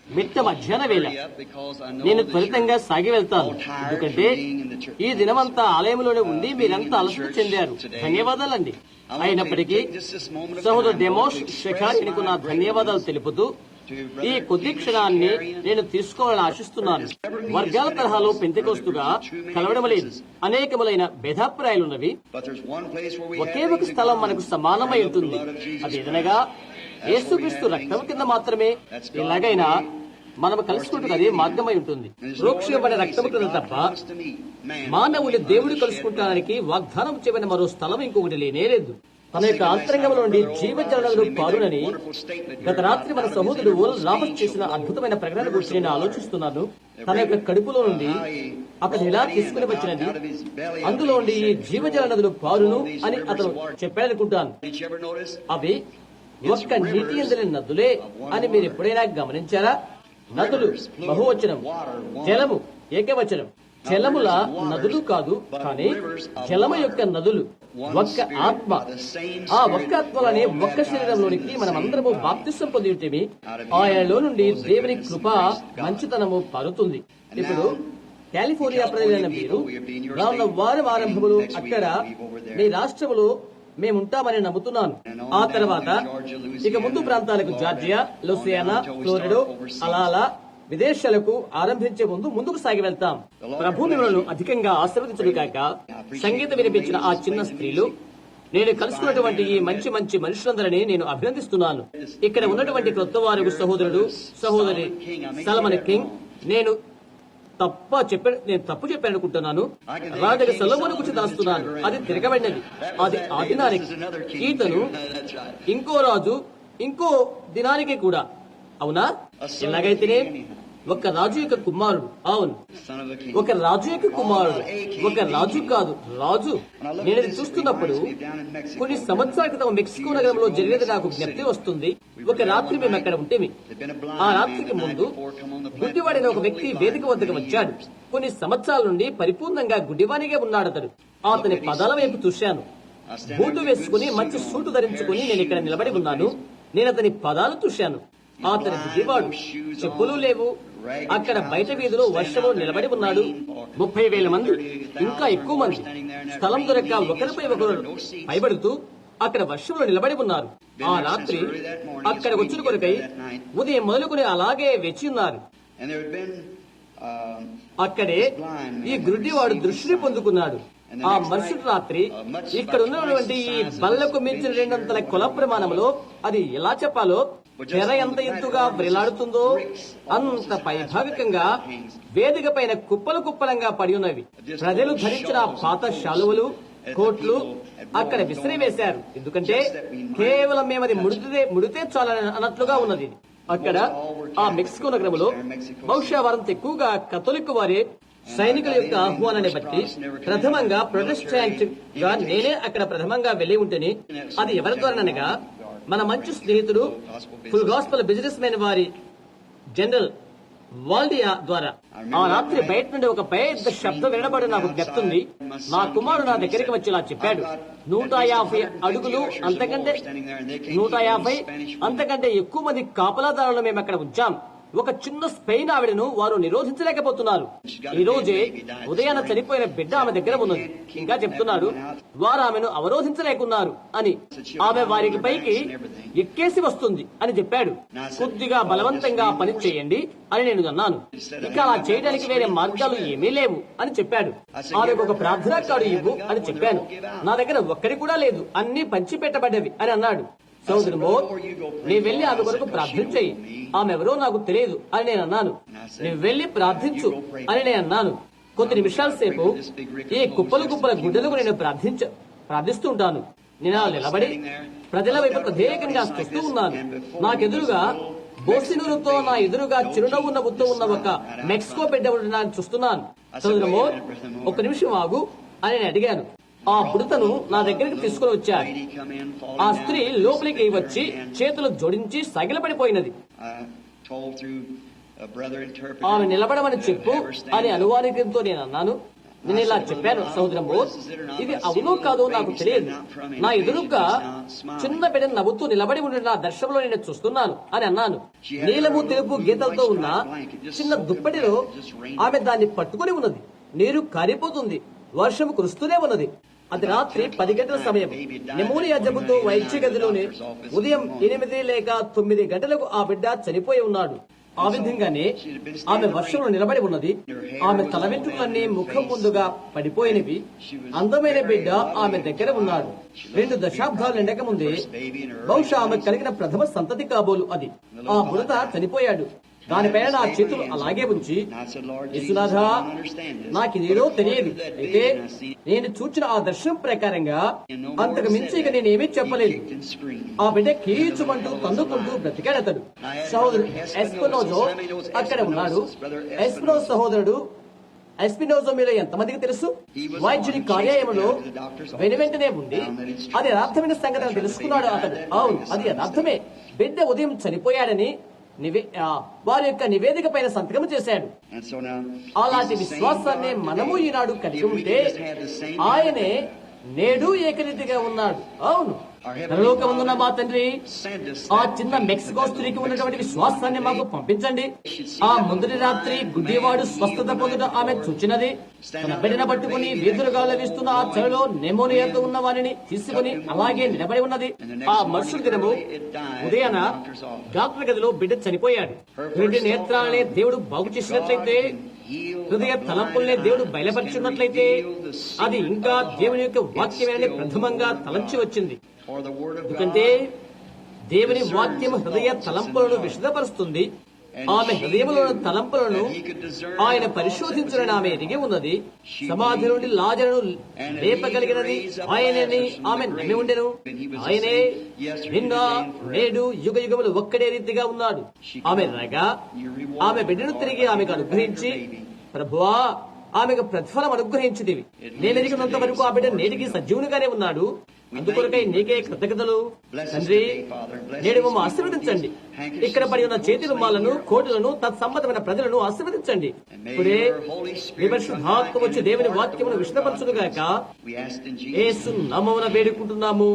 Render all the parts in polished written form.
మిట్ట మధ్యాహ్న వేళ నేను త్వరితంగా సాగి వెళ్తాను, ఎందుకంటే ఈ దినమంతా ఆలయంలోనే ఉండి మీరంతా అలసట చెందారు. ధన్యవాదాలండి. అయినప్పటికీ సహోదరు డెమోస్ షెకారియన్కు నా ధన్యవాదాలు తెలుపుతూ ఈ కొద్ది క్షణాన్ని నేను తీసుకోవాలని ఆశిస్తున్నాను. వర్గాల తరహాలో పెంతెకోస్తుగా కలవడం లేదు. అనేకములైన భేదాభిప్రాయాలున్నవి. ఒకే ఒక స్థలం మనకు సమానమై ఉంటుంది. అదేదనగా యేసుక్రీస్తు రక్తం కింద మాత్రమే. ఎలాగైనా మనం కలుసుకుంటున్నది అదే మార్గమై ఉంటుంది. ప్రోక్షింపబడిన రక్తము కింద తప్ప మానవులు దేవుడు కలుసుకుంటానికి వాగ్దానం చేయబడిన మరో స్థలం ఇంకొకటి లేనేలేదు. తన యొక్క అంతరంగంలో నుండి జీవజలనలు పారునని గత రాత్రి మన సహోదరుడు ఓల్ రాబర్ట్ చేసిన అద్భుతమైన ప్రకటన గురించి నేను ఆలోచిస్తున్నాను. తన యొక్క కడుపులో నుండి అతను ఎలా తీసుకుని వచ్చినది, అందులో నుండి ఈ జీవజల నదులు పారును అని అతను చెప్పాడనుకుంటాను. అవి ఒక్క నీటి అందరి నదులే అని మీరు ఎప్పుడైనా గమనించారా? నదులు బహువచనం, జలము ఏకవచనం. జలముల నదులు కాదు, కానీ జలము యొక్క నదులు. ఒక్క ఆత్మ. ఆ ఒక్క ఆత్మలనే ఒక్క శరీరంలోనికి మనమందరము బాప్తిసం పొంది ఉంటేమి ఆయనలో నుండి దేవుని కృప మంచితనము పారుతుంది. ఇప్పుడు కాలిఫోర్నియా ప్రజలైన మీరు రానున్న వారం ఆరంభములు అక్కడ మీ రాష్ట్రములో మేముంటామని నమ్ముతున్నాను. ఆ తర్వాత ఇక ముందు ప్రాంతాలకు జార్జియా, లూసియానా, ఫ్లోరిడో, అలా విదేశాలకు ఆరంభించే ముందుకు సాగి వెళ్తాం. ప్రభు మిమ్మల్ని అధికంగా ఆశీర్వదించును కాక. సంగీతం వినిపించిన ఆ చిన్న స్త్రీలు, నేను కలుసుకున్నటువంటి ఈ మంచి మంచి మనుషులందరినీ నేను అభినందిస్తున్నాను. ఇక్కడ ఉన్నటువంటి క్రొత్త వారు సహోదరుడు, సహోదరి సల్మన్ కింగ్, నేను తప్పు చెప్పానుకుంటున్నాను. రాజుగా సొలొమోను గురించి దాస్తున్నాను. అది తిరగబడినది. అది ఆ దినానికి. ఈతను ఇంకో రాజు ఇంకో దినానికి కూడా. అవునా? ఎలాగైతేనే ఒక రాజు యొక్క కుమారుడు. అవును, ఒక రాజు యొక్క కుమారుడు. ఒక రాజు కాదు, రాజు. నేను ఇది చూస్తున్నప్పుడు కొన్ని సంవత్సరాల క్రితం మెక్సికో నగరంలో జరిగేది నాకు జ్ఞప్తి వస్తుంది. ఒక రాత్రి మేము అక్కడ ఉంటేమి. ఆ రాత్రికి ముందు గుడ్డివాడైన ఒక వ్యక్తి వేదిక వద్దకు వచ్చాడు. కొన్ని సంవత్సరాల నుండి పరిపూర్ణంగా గుడ్డివానిగా ఉన్నాడు. అతని పదాల వైపు చూశాను. బూటు వేసుకుని మంచి సూటు ధరించుకుని నేను ఇక్కడ నిలబడి ఉన్నాను. నేను అతని పదాలు చూశాను. అతని గుడ్డివాడు, చెప్పులు లేవు. అక్కడ బయట వీధిలో వర్షంలో నిలబడి ఉన్నాడు. 30,000 మంది, ఇంకా ఎక్కువ మంది స్థలం దొరక్క ఒకరిపై ఒకరు పైబడుతూ అక్కడ వర్షంలో నిలబడి ఉన్నారు. ఆ రాత్రి అక్కడ వచ్చిన కొరకై ఉదయం మొదలుకొని అలాగే వేచి ఉన్నారు. అక్కడే ఈ గుడ్డివాడు దృష్టిని పొందుకున్నాడు. ఆ మరుసటి రాత్రి ఇక్కడ ఉన్నటువంటి ఈ బల్లకు మించిన 200 కుల ప్రమాణంలో అది ఎలా చెప్పాలో, తెర ఎంత ఎత్తుగా వ్రేలాడుతుందో అంత పైభాగకంగా వేదిక పైన కుప్పలు కుప్పలంగా పడి ఉన్నవి. ప్రజలు ధరించిన పాత శాలువలు, కోట్లు అక్కడ విసిరివేశారు. ఎందుకంటే కేవలం మేమది ముడితే చాలని అన్నట్లుగా ఉన్నది. అక్కడ ఆ మెక్సికో నగరంలో బహుశా వారంత ఎక్కువగా కథోలిక్ వారే సైనికుల యొక్క ఆహ్వానాన్ని బట్టి ప్రథమంగా ప్రొటెస్టాంట్ గా నేనే అక్కడ ప్రథమంగా వెళ్లి ఉంటేనే. అది ఎవరి ద్వారానగా మన మంచి స్నేహితుడు ఫుల్ గాస్పల్ బిజినెస్ మ్యాన్ వారి జనరల్ వాల్డియా ద్వారా. ఆ రాత్రి బయట నుండి ఒక పెద్ద శబ్దం వినబడి నాకు జ్ఞప్తుంది. నా కుమారుడు నా దగ్గరికి వచ్చి ఇలా చెప్పాడు, 150 అడుగులు అంతకంటే 150 అంతకంటే ఎక్కువ మంది కాపలాదారులను మేము అక్కడ ఉంచాం. ఒక చిన్న స్పెయిన్ ఆవిడను వారు నిరోధించలేకపోతున్నారు. ఈ రోజే ఉదయాన చనిపోయిన బిడ్డ ఆమె దగ్గర ఉన్నది. ఇంకా చెప్తున్నాడు, వారు ఆమెను అవరోధించలేకున్నారు అని. ఆమె వారికి పైకి ఎక్కేసి వస్తుంది అని చెప్పాడు. కొద్దిగా బలవంతంగా పని చేయండి అని నేను అన్నాను. ఇంకా అలా చేయడానికి వేరే మార్గాలు ఏమీ లేవు అని చెప్పాడు. ఆమెకు ఒక ప్రార్థనా కార్డు ఇవ్వు అని చెప్పాను. నా దగ్గర ఒక్కడి కూడా లేదు, అన్ని పంచి పెట్టబడ్డవి అని అన్నాడు. సోదరు మోర్, నీ వెళ్లి ఆమె కొరకు ప్రార్థించేయి. ఆమె ఎవరో నాకు తెలియదు అని నేను అన్నాను. నువ్వు వెళ్లి ప్రార్థించు అని నేను అన్నాను. కొద్ది నిమిషాల సేపు ఈ కుప్పల గుడ్డలకు నేను ప్రార్థిస్తూ ఉంటాను. నేను నిలబడి ప్రజల వైపు ప్రత్యేకంగా చూస్తూ ఉన్నాను. నాకెదురుగా బోసినూరుతో నా ఎదురుగా చిరునవ్వు నవ్వుతూ ఉన్న ఒక మెక్సికో బిడ్డ ఉండడానికి చూస్తున్నాను. సోదరు మోర్, ఒక నిమిషం ఆగు అని నేను అడిగాను. ఆ బుడతను నా దగ్గరికి తీసుకుని వచ్చాడు. ఆ స్త్రీ లోపలికి వచ్చి చేతులు జోడించి సగిలపడిపోయినది. ఆమె నిలబడమని చెప్పు అని అనువానికంతో నేను అన్నాను. నేను ఇలా చెప్పాను, సహోదరము, ఇది అవునో కాదో నాకు తెలియదు. నా ఎదురుగా చిన్న బిడ్డ నవ్వుతూ నిలబడి ఉండి నా దర్శనంలో నేను చూస్తున్నాను అని అన్నాను. నీలము తెలుపు గీతలతో ఉన్న చిన్న దుప్పటిలో ఆమె దాన్ని పట్టుకుని ఉన్నది. నీరు కారిపోతుంది, వర్షం కురుస్తూనే ఉన్నది. అది రాత్రి 10 గంటల సమయం. నెమోనియా జబ్బుతో వైద్య గదిలోనే ఉదయం 8 లేక 9 గంటలకు ఆ బిడ్డ చనిపోయి ఉన్నాడు. ఆ విధంగానే ఆమె వర్షంలో నిలబడి ఉన్నది. ఆమె తల వెంట్రుకలన్నీ ముఖం ముందుగా పడిపోయినవి. అందమైన బిడ్డ ఆమె దగ్గర ఉన్నాడు. 2 దశాబ్దాలు నిండక ముందే బహుశా ఆమె కలిగిన ప్రథమ సంతతి కాబోలు అది. ఆ బుడత చనిపోయాడు. దానిపైన నా చేతులు అలాగే ఉంచి, యేసునాథ, నాకిదేదో తెలియదు, అయితే నేను చూచిన ఆ దర్శనం ప్రకారంగా అంతకు మించి ఇక నేనేమీ చెప్పలేదు. ఆ బిడ్డ కీచుమంటూ తన్నుకుంటూ బ్రతికాడతడు. సహోదరుడు ఎస్పినోజో అక్కడ ఉన్నాడు. ఎస్పినోజో సహోదరుడు ఎస్పినోజో మీద ఎంతమందికి తెలుసు? వైద్యుడి కార్యాలయంలో వెనువెంటనే ఉండి అది యథార్థమైన సంగతిని తెలుసుకున్నాడు అతడు. అవును, అది యథార్థమే. బిడ్డ ఉదయం చనిపోయాడని వారి యొక్క నివేదిక పైన సంతకం చేశాడు. అలాంటి విశ్వాసాన్ని మనము ఈనాడు కలిగి ఉంటే ఆయనే నేడు ఏకరీతిగా ఉన్నాడు. అవును, పరలోకమందున్న మా తండ్రి, ఆ చిన్న మెక్సికో స్త్రీకి ఉన్నటువంటి విశ్వాసాన్ని మాకు పంపించండి. ఆ ముందటి రాత్రి గుడ్డివాడు స్వస్థత పొందుట ఆమె చూచినది. తన బిడ్డన పట్టుకుని వీధులుగాల్లో వీస్తున్న ఆ చలిలో నెమోనియాతో ఉన్న వారిని తీసుకుని అలాగే నిలబడి ఉన్నది. ఆ మరుసటి దినము ఉదయాన డాక్టర్ గదిలో బిడ్డ చనిపోయాడు. 2 నేత్రాలనే దేవుడు బాగు చేసినట్లయితే, హృదయ తలంపుల్నే దేవుడు బయలుపరిచినట్లయితే, అది ఇంకా దేవుని యొక్క వాక్యమే ప్రథమంగా తలంచి వచ్చింది. ఎందుకంటే దేవుని వాక్యం హృదయ తలంపులను విశదపరుస్తుంది. ఆమె హృదయములోని తలంపులను ఆయన పరిశోధించునని ఆమె ఎరిగి ఉన్నది. సమాధి నుండి లాజరును లేపగలిగినది ఆయనని ఆమె నమ్మి ఉండెను. ఆయనే నిన్న నేడు యుగ యుగములు ఒక్కడే రీతిగా ఉన్నాడు. ఆమె రాగా ఆమె బిడ్డను తిరిగి ఆమెకు అనుగ్రహించి, ప్రభువా, ఆమెకు ప్రతిఫలం అనుగ్రహించింది. నేను ఎరిగినంత వరకు ఆ బిడ్డ నేటికి సజీవునిగానే ఉన్నాడు. అందుకొరకై నీకే కృతజ్ఞతలు తండ్రి. నేడు మమ్మ ఆశీర్వదించండి. ఇక్కడ పడి ఉన్న చేతి రుమాలను, కోటలను, తత్సంబంధమైన ప్రజలను ఆశీర్వదించండి. ఇప్పుడే పరిశుద్ధాత్మ వచ్చి దేవుని వాక్యమును విశదపరచునుగాక యేసు నామమున వేడుకుంటున్నాము.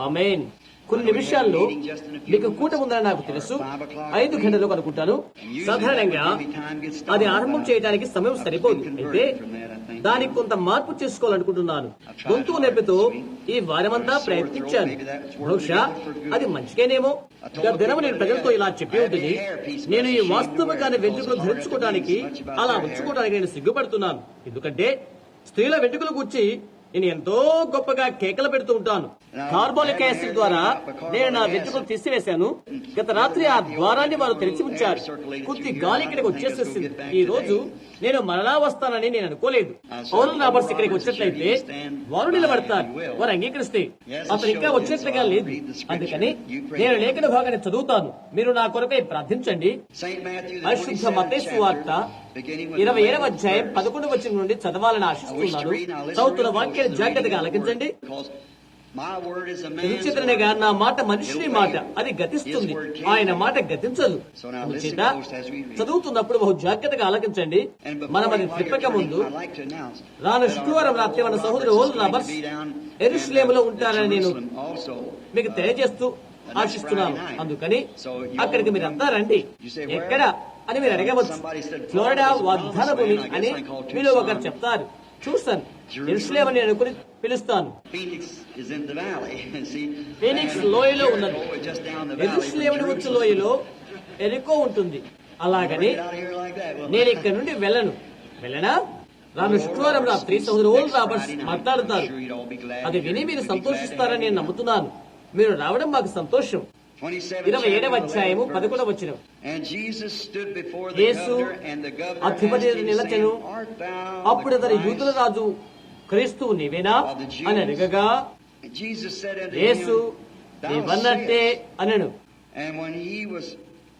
ఆమేన్. కొన్ని నిమిషాల్లో మీకు కూటం ఉందని నాకు తెలుసు. 5 గంటలకు అనుకుంటాను. సాధారణంగా అది ఆరంభం చేయడానికి సమయం సరిపోదు. అయితే దానికి కొంత మార్పు చేసుకోవాలనుకుంటున్నాను. గొంతు నొప్పితో ఈ వారమంతా ప్రయత్నించాను. బహుశా అది మంచిగానేమో. గత దినము నేను ప్రజలతో ఇలా చెప్పి ఉంటుంది, నేను ఈ వాస్తవంగానే వెంట్రుకలు ధరించుకోవడానికి, అలా ఉంచుకోవడానికి నేను సిగ్గుపడుతున్నాను. ఎందుకంటే స్త్రీల వెంట్రుకలు గురించి నేను ఎంతో గొప్పగా కేకలు పెడుతూ ఉంటాను. కార్బోనిక్ యాసిడ్ ద్వారా నేను నా వెంట్రుకలు తీసివేశాను. గత రాత్రి ఆ ద్వారాన్ని వారు తెరిచి ఉంచారు. కొద్ది గాలి ఇక్కడికి వచ్చేసేసింది. ఈ రోజు నేను మరలా వస్తానని నేను అనుకోలేదు. పౌరుల రాబర్ట్స్ ఇక్కడికి వచ్చినట్లయితే వారు నిలబడతారు, వారు అంగీకరిస్తే. అతను ఇంకా వచ్చినట్లుగా లేదు. అందుకని నేను లేఖన భాగాన్ని చదువుతాను. మీరు నా కొరకై ప్రార్థించండి. పరిశుద్ధ మత్తయి సువార్త 27వ అధ్యాయం 11వ వచనం నుండి చదవాలని ఆశిస్తున్నాను. చదువుతున్న వాక్యాన్ని జాగ్రత్తగా ఆలకించండి. విచిత్రనగా నా మాట మనుషుని మాట, అది గతిస్తుంది, ఆయన మాట గతించదు. అందుచేత చదువుతున్నప్పుడు బహు జాగ్రత్తగా ఆలకించండి. మనం అది తిప్పక ముందు రాను శుక్రవారం రాత్రి మన సహోదరు ఓల్ రాబర్ట్స్ యెరూషలేములో ఉంటారని నేను మీకు తెలియజేస్తూ ఆశిస్తున్నాను. అందుకని అక్కడికి మీరంతా రండి. ఎక్కడ అని మీరు అడగవచ్చు. ఫ్లోరిడా వాగ్దాన భూమి అని మీలో ఒకరు చెప్తారు. చూస్తాను, యెరూషలేము అని అనుకుని పిలుస్తాను. ఫీనిక్స్ లోయలో ఉన్నది. యెరూషలేమును వచ్చు లోయలో ఎరికో ఉంటుంది. అలాగని నేను ఇక్కడ నుండి వెళ్ళనా? రాను శుక్రవారం రాత్రి సోదరు ఓల్ రాబర్ట్స్ మాట్లాడుతారు. అది విని మీరు సంతోషిస్తారని నేను నమ్ముతున్నాను. మీరు రావడం మాకు సంతోషం. 27వ అధ్యాయము 11వ వచనం. యేసు అధిపతి నిలచెను. అప్పుడు అతని యూదుల రాజు, క్రీస్తువు నీవేనా అని అడగగా, యేసు నీవన్నట్టే అనెను.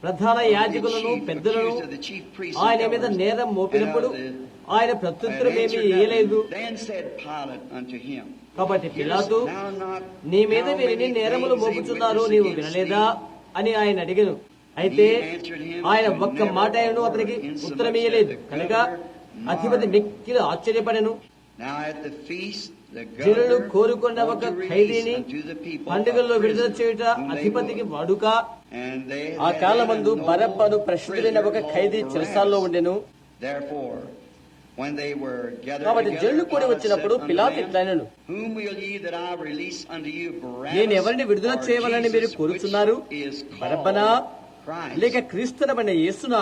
ప్రధాన యాజకులను, పెద్దలను ఆయన మీద నేరం మోపినప్పుడు ఆయన ప్రత్యుత్తరమేమీ ఇయ్యలేదు. కాబట్టి పిలాతు, నీ మీద వీరిని నేరములు మోపుచున్నారు, నీవు వినలేదా అని ఆయన అడిగను. అయితే ఆయన ఒక్క మాట అతనికి ఉత్తరమియ్యలేదు. కనుక అధిపతి మిక్కిలి ఆశ్చర్యపడెను. Now at the feast, the జనులు governor కోరుకున్న ఒక wanted to ఖైదీని release unto the people పండుగల్లో a విడుదల prisoner చేయుట whom they అధిపతికి would. వాడుక. And they ఆ had కాలమందు a noble బరబ్బను ప్రసిద్ధులైన ఒక prisoner ఖైదీ called చెరసాల్లో Barabbas. ఉండెను. Therefore, when they were gathered కాబట్టి together, జనులు కూడి Pilate వచ్చినప్పుడు said unto పిలాతు them, ఇట్లనెను, Whom will ye that I release unto you, నేను Barabbas ఎవరిని విడుదల or చేయవాలని మీరు Jesus, కోరుచున్నారు? which is called బరబ్బనా లేక Christ? క్రీస్తునబడిన యేసునా?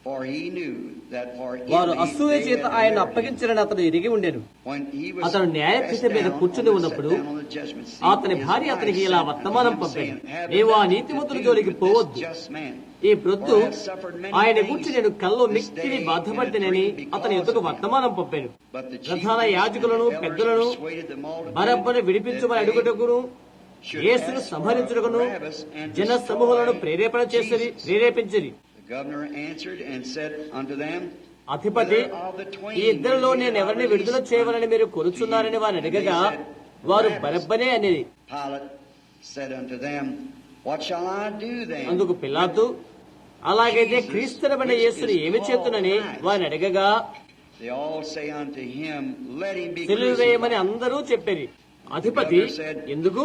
For he knew that for వారు envy అసూయ they చేత had ఆయన delivered him. అప్పగించారని అతను ఎరిగి ఉండెను. When he was అతను న్యాయపీఠం cast మీద down కూర్చుని on the ఉన్నప్పుడు set down on the judgment seat, అతని his భార్య wife అతనికి ఇలా said unto వర్తమానం him, పంపాడు, saying, Have నీవు ఆ nothing నీతిమంతుని to do జోలికి with పోవద్దు. this just man. ఈ ప్రొద్దు For I have suffered many ఆయన things గురించి నేను కల్లో this మిక్కిలి day బాధపడితేనని in a dream అతని because ఎదుగు of him. వర్తమానం పంపాను. But the chief ప్రధాన priests and యాజకులను the elders పెద్దలను persuaded the multitude బరబ్బను విడిపించమని that they అడుగుటకును should యేసును ask for సంహరించుటకును Barabbas and జన destroy సమూహాలను ప్రేరేపణ Jesus. ప్రేరేపించిరి. The governor answered and said unto them, అధిపతి, ఈ ఇద్దరిలో నేను ఎవరిని విడుదల చేయవాలని మీరు కోరుచున్నారని వారు అడగగా వారు బరబ్బనే అనేది. Pilate said unto them, What shall I do then? అందుకు పిలాతు, అలాగైతే క్రీస్తునబడిన యేసుని ఏమి చేతునని వారిని అడగగా They all say unto him, Let him be సిలువ వేయమని crucified. అందరూ చెప్పారు. అధిపతి, ఎందుకు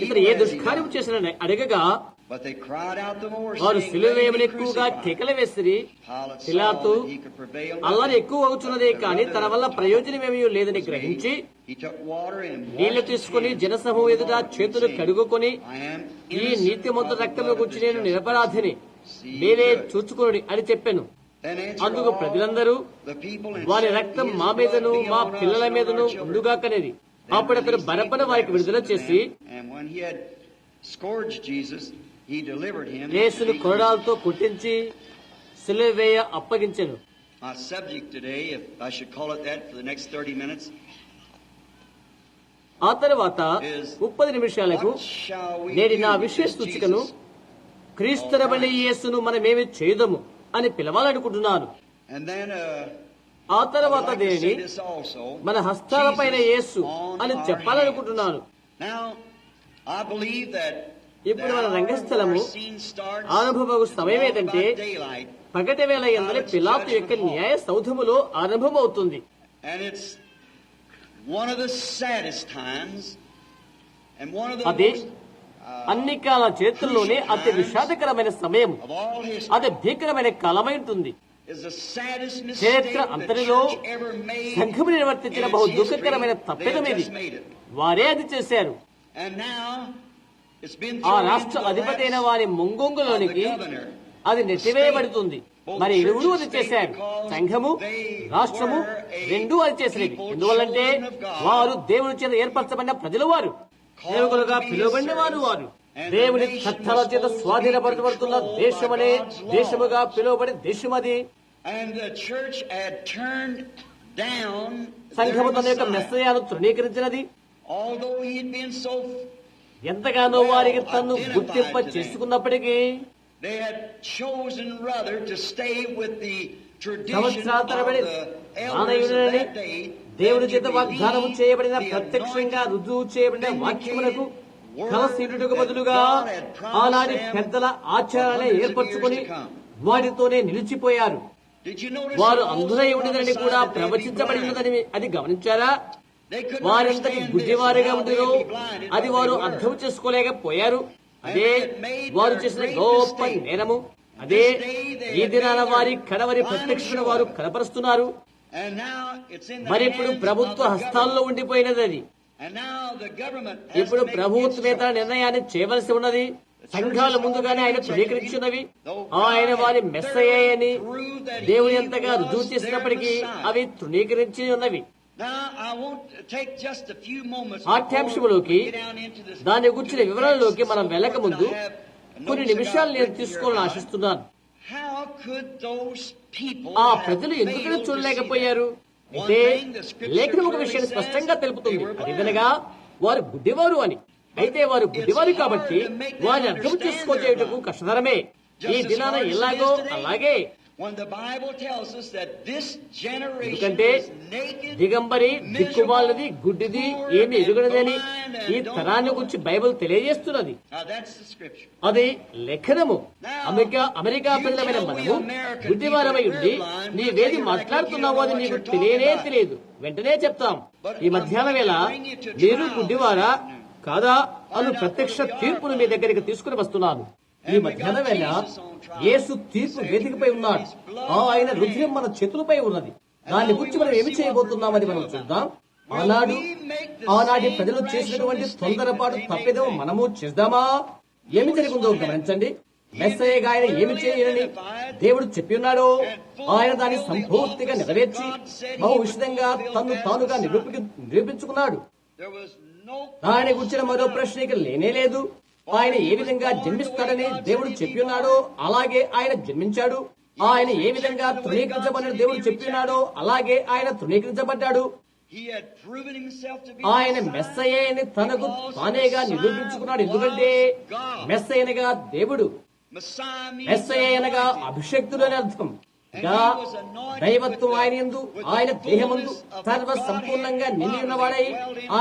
ఇతను ఏ దుష్కార్యం చేసిన అడగగా But they cried out the more, వారు saying, సిలువ Let him వేయమని be ఎక్కువగా crucified. కేకలు వేసిరి. Pilate saw పిలాతు that he could prevail అల్లరి nothing, ఎక్కువ అవుతున్నదే కానీ తన వల్ల ప్రయోజనమేమీ లేదని గ్రహించి he took water and నీళ్లు washed his తీసుకుని hands జనసమూహం ఎదుట before the Lord, చేతులు saying, కడుగుకొని, I am ఈ innocent నీతిమంత of the రక్తము blood of గురించి this నేను just నిరపరాధిని, See మీరే to it. చూచుకోండి అని చెప్పాను. Then answered అందుకు all ప్రజలందరూ the people and వారి said, రక్తం His మా blood మీదను be మా on us పిల్లల and on మీదను our children. ఉండుగాకనేది. Then అప్పుడు అతను released బరబ్బను వారికి Barabbas విడుదల unto చేసి, them, and when he had scourged Jesus, he delivered him యేసును to be కొరడాలతో కొట్టించి సిలువ వేయ అప్పగించెను. My subject today, if I should call it that for the next 30 minutes, ఆ తర్వాత 30 నిమిషాలకు what shall we నేటి నా do with విశేష this సూచికను Jesus? క్రీస్తునబడిన యేసును మనమేమి చేయదము అని పిలవాలనుకుంటున్నాను. And then ఆ I would తర్వాత like to దేని say this also, మన హస్తాలపైన Jesus యేసు on అని our చెప్పాలనుకుంటున్నాను. hands. Now, I believe that ఇప్పుడు మన the hour రంగస్థలము of our scene starts ఆరంభమగు సమయం about ఏదంటే daylight, పగటి వేళ ఎందరి పిలాతు యొక్క న్యాయ సౌధములో ఆరంభమవుతుంది. and it's one of the saddest times and one of the అది most అన్ని కాల చరిత్రలోనే అతి విషాదకరమైన సమయం, of all history. అది భీకరమైన కాలమై ఉంటుంది. Is the saddest mistake చరిత్ర the అంతటిలో church ever made సంఘము నిర్వర్తించిన in బహు its దుఃఖకరమైన history. తప్పిదం They have ఇది. just made it. వారే అది చేశారు. And now it's been ఆ thrown రాష్ట్ర into the అధిపతి అయిన laps వారి of the ముంగొంగులోనికి governor. అది నెట్టివేయబడుతుంది. మరి ఇరువురు అది చేశారు. సంఘము, రాష్ట్రము రెండూ అది చేసినవి. ఎందువల్లంటే వారు దేవుని చేత ఏర్పరచబడిన ప్రజలు, వారు సేవకులుగా పిలువబడిన వారు దేవుని చట్టాల చేత స్వాధీనపరచబడుతున్న దేశమనే దేశముగా పిలువబడే దేశమది. And the church had turned down సంఘము తన యొక్క their Messiah. మెస్సయాను తృణీకరించినది. Although he had been so, ఎంతగానో వారికి తను గుర్తింప చేసుకున్నప్పటికీ they had chosen rather to stay with the tradition of సంవత్సరాల తరబడి the elders of ఆనయుడని that day. దేవుని that చేత you వాగ్దానము believe చేయబడిన the ప్రత్యక్షంగా anointed, రుజువు చేయబడిన వాక్యములకు word కలసీటుకు that బదులుగా God had promised ఆనాటి them పెద్దల for ఆచారాలే hundreds of ఏర్పరచుకొని years to come. వాటితోనే నిలిచిపోయారు. Did you notice వారు that అందురై also ఉండినని prophesied కూడా that they'd be ప్రవచించబడినదని blind? అది గమనించారా? They couldn't వారెంతటి understand బుద్ధివారిగా this, how ఉండిరో they'd be blinded, అది but వారు they were. అర్థం చేసుకోలేకపోయారు. అదే And they had made వారు their చేసిన great గొప్ప mistake. నేరము. అదే This day they ఈ had దినాన made వారి their కడవరి final ప్రత్యక్షను show. వారు కనపరుస్తున్నారు. And now it's in the మరి ఇప్పుడు hands ప్రభుత్వ of the హస్తాల్లో government. ఉండిపోయినది అది. And now the government has ఇప్పుడు to make ప్రభుత్వేతర its నిర్ణయాన్ని చేయవలసి ఉన్నది. సంఘాలు ముందుగానే ఆయన ధృవీకరించినవి. ఆయన వారి మెస్సయ్య అని దేవుని ఎంతగా రుజువు చేసినప్పటికీ అవి తృణీకరించి ఉన్నవి. Now I want to take just a few moments పాఠ్యాంశములోకి before we get down into this దాని గుర్చిన వివరాల్లోకి మనం text వెళ్ళక ముందు that I have కొన్ని notes నిమిషాలు about నేను written తీసుకోవాలని here. ఆశిస్తున్నాను. How could those people ఆ have ప్రజలు ఎందుకు failed to see చూడలేకపోయారు? that? అయితే One thing the scripture లేఖనం ఒక clearly విషయాన్ని says, స్పష్టంగా తెలుపుతుంది. they were blind. అదేవిధంగా వారు గుడ్డివారు అని. అయితే వారు గుడ్డివారు కాబట్టి వారిని అర్థం చేసుకోచేయటకు కష్టతరమే. ఈ దినాన ఎలాగో అలాగే When the Bible tells us that this generation ఎందుకంటే is naked, దిగంబరి, దిక్కుమాలది, గుడ్డిది, ఏమి ఎరుగనిదని ఈ తరాన్ని గురించి Bible తెలియజేస్తున్నది. Now that's the scripture. అది లేఖనము. అమెరికా ప్రజలమైన మనము గుడ్డివారమై ఉండి నీవేది మాట్లాడుతున్నావో అది నీకు తెలియదు. వెంటనే చెప్తాం, ఈ మధ్యాహ్నం వేళ మీరు గుడ్డివారా కాదా అను ప్రత్యక్ష తీర్పును మీ దగ్గరికి తీసుకుని వస్తున్నాను. ఈ మధ్యాహ్నం వేళ యేసు తీర్పు వేదికపై ఉన్నాడు. ఆయన రుద్రం మన చేతులపై ఉన్నది. దాన్ని గురించి మనం ఏమి చేయబోతున్నామని మనం చూద్దాం. ఆనాటి ప్రజలు చేసినటువంటి తొందరపాటు తప్పిదం మనము చేద్దామా? ఏమి జరిగిందో గమనించండి. మెస్సయ్యగా ఆయన ఏమి చేయని దేవుడు చెప్పి ఉన్నాడో ఆయన దాన్ని సంపూర్తిగా నెరవేర్చి బహు విషదంగా తను తానుగా నిరూపించుకున్నాడు. ఆయన గురించిన మరో ప్రశ్న ఇక లేనే లేదు. ఆయన ఏ విధంగా జన్మిస్తాడని దేవుడు చెప్పి ఉన్నాడో అలాగే ఆయన జన్మించాడు. ఆయన ఏ విధంగా తృణీకరించబడిన దేవుడు చెప్పి ఉన్నాడో అలాగే ఆయన తృణీకరించబడ్డాడు. ఆయన మెస్సయ్య అని తనకు తానేగా నిరూపించుకున్నాడు. ఎందుకంటే మెస్సయ్యనగా దేవుడు, మెస్సయ్య అనగా అభిషక్తుడు అని అర్థం. దైవత్వం ఆయన యందు, ఆయన దేహమందు సర్వ సంపూర్ణంగా నిండి ఉన్నవాడై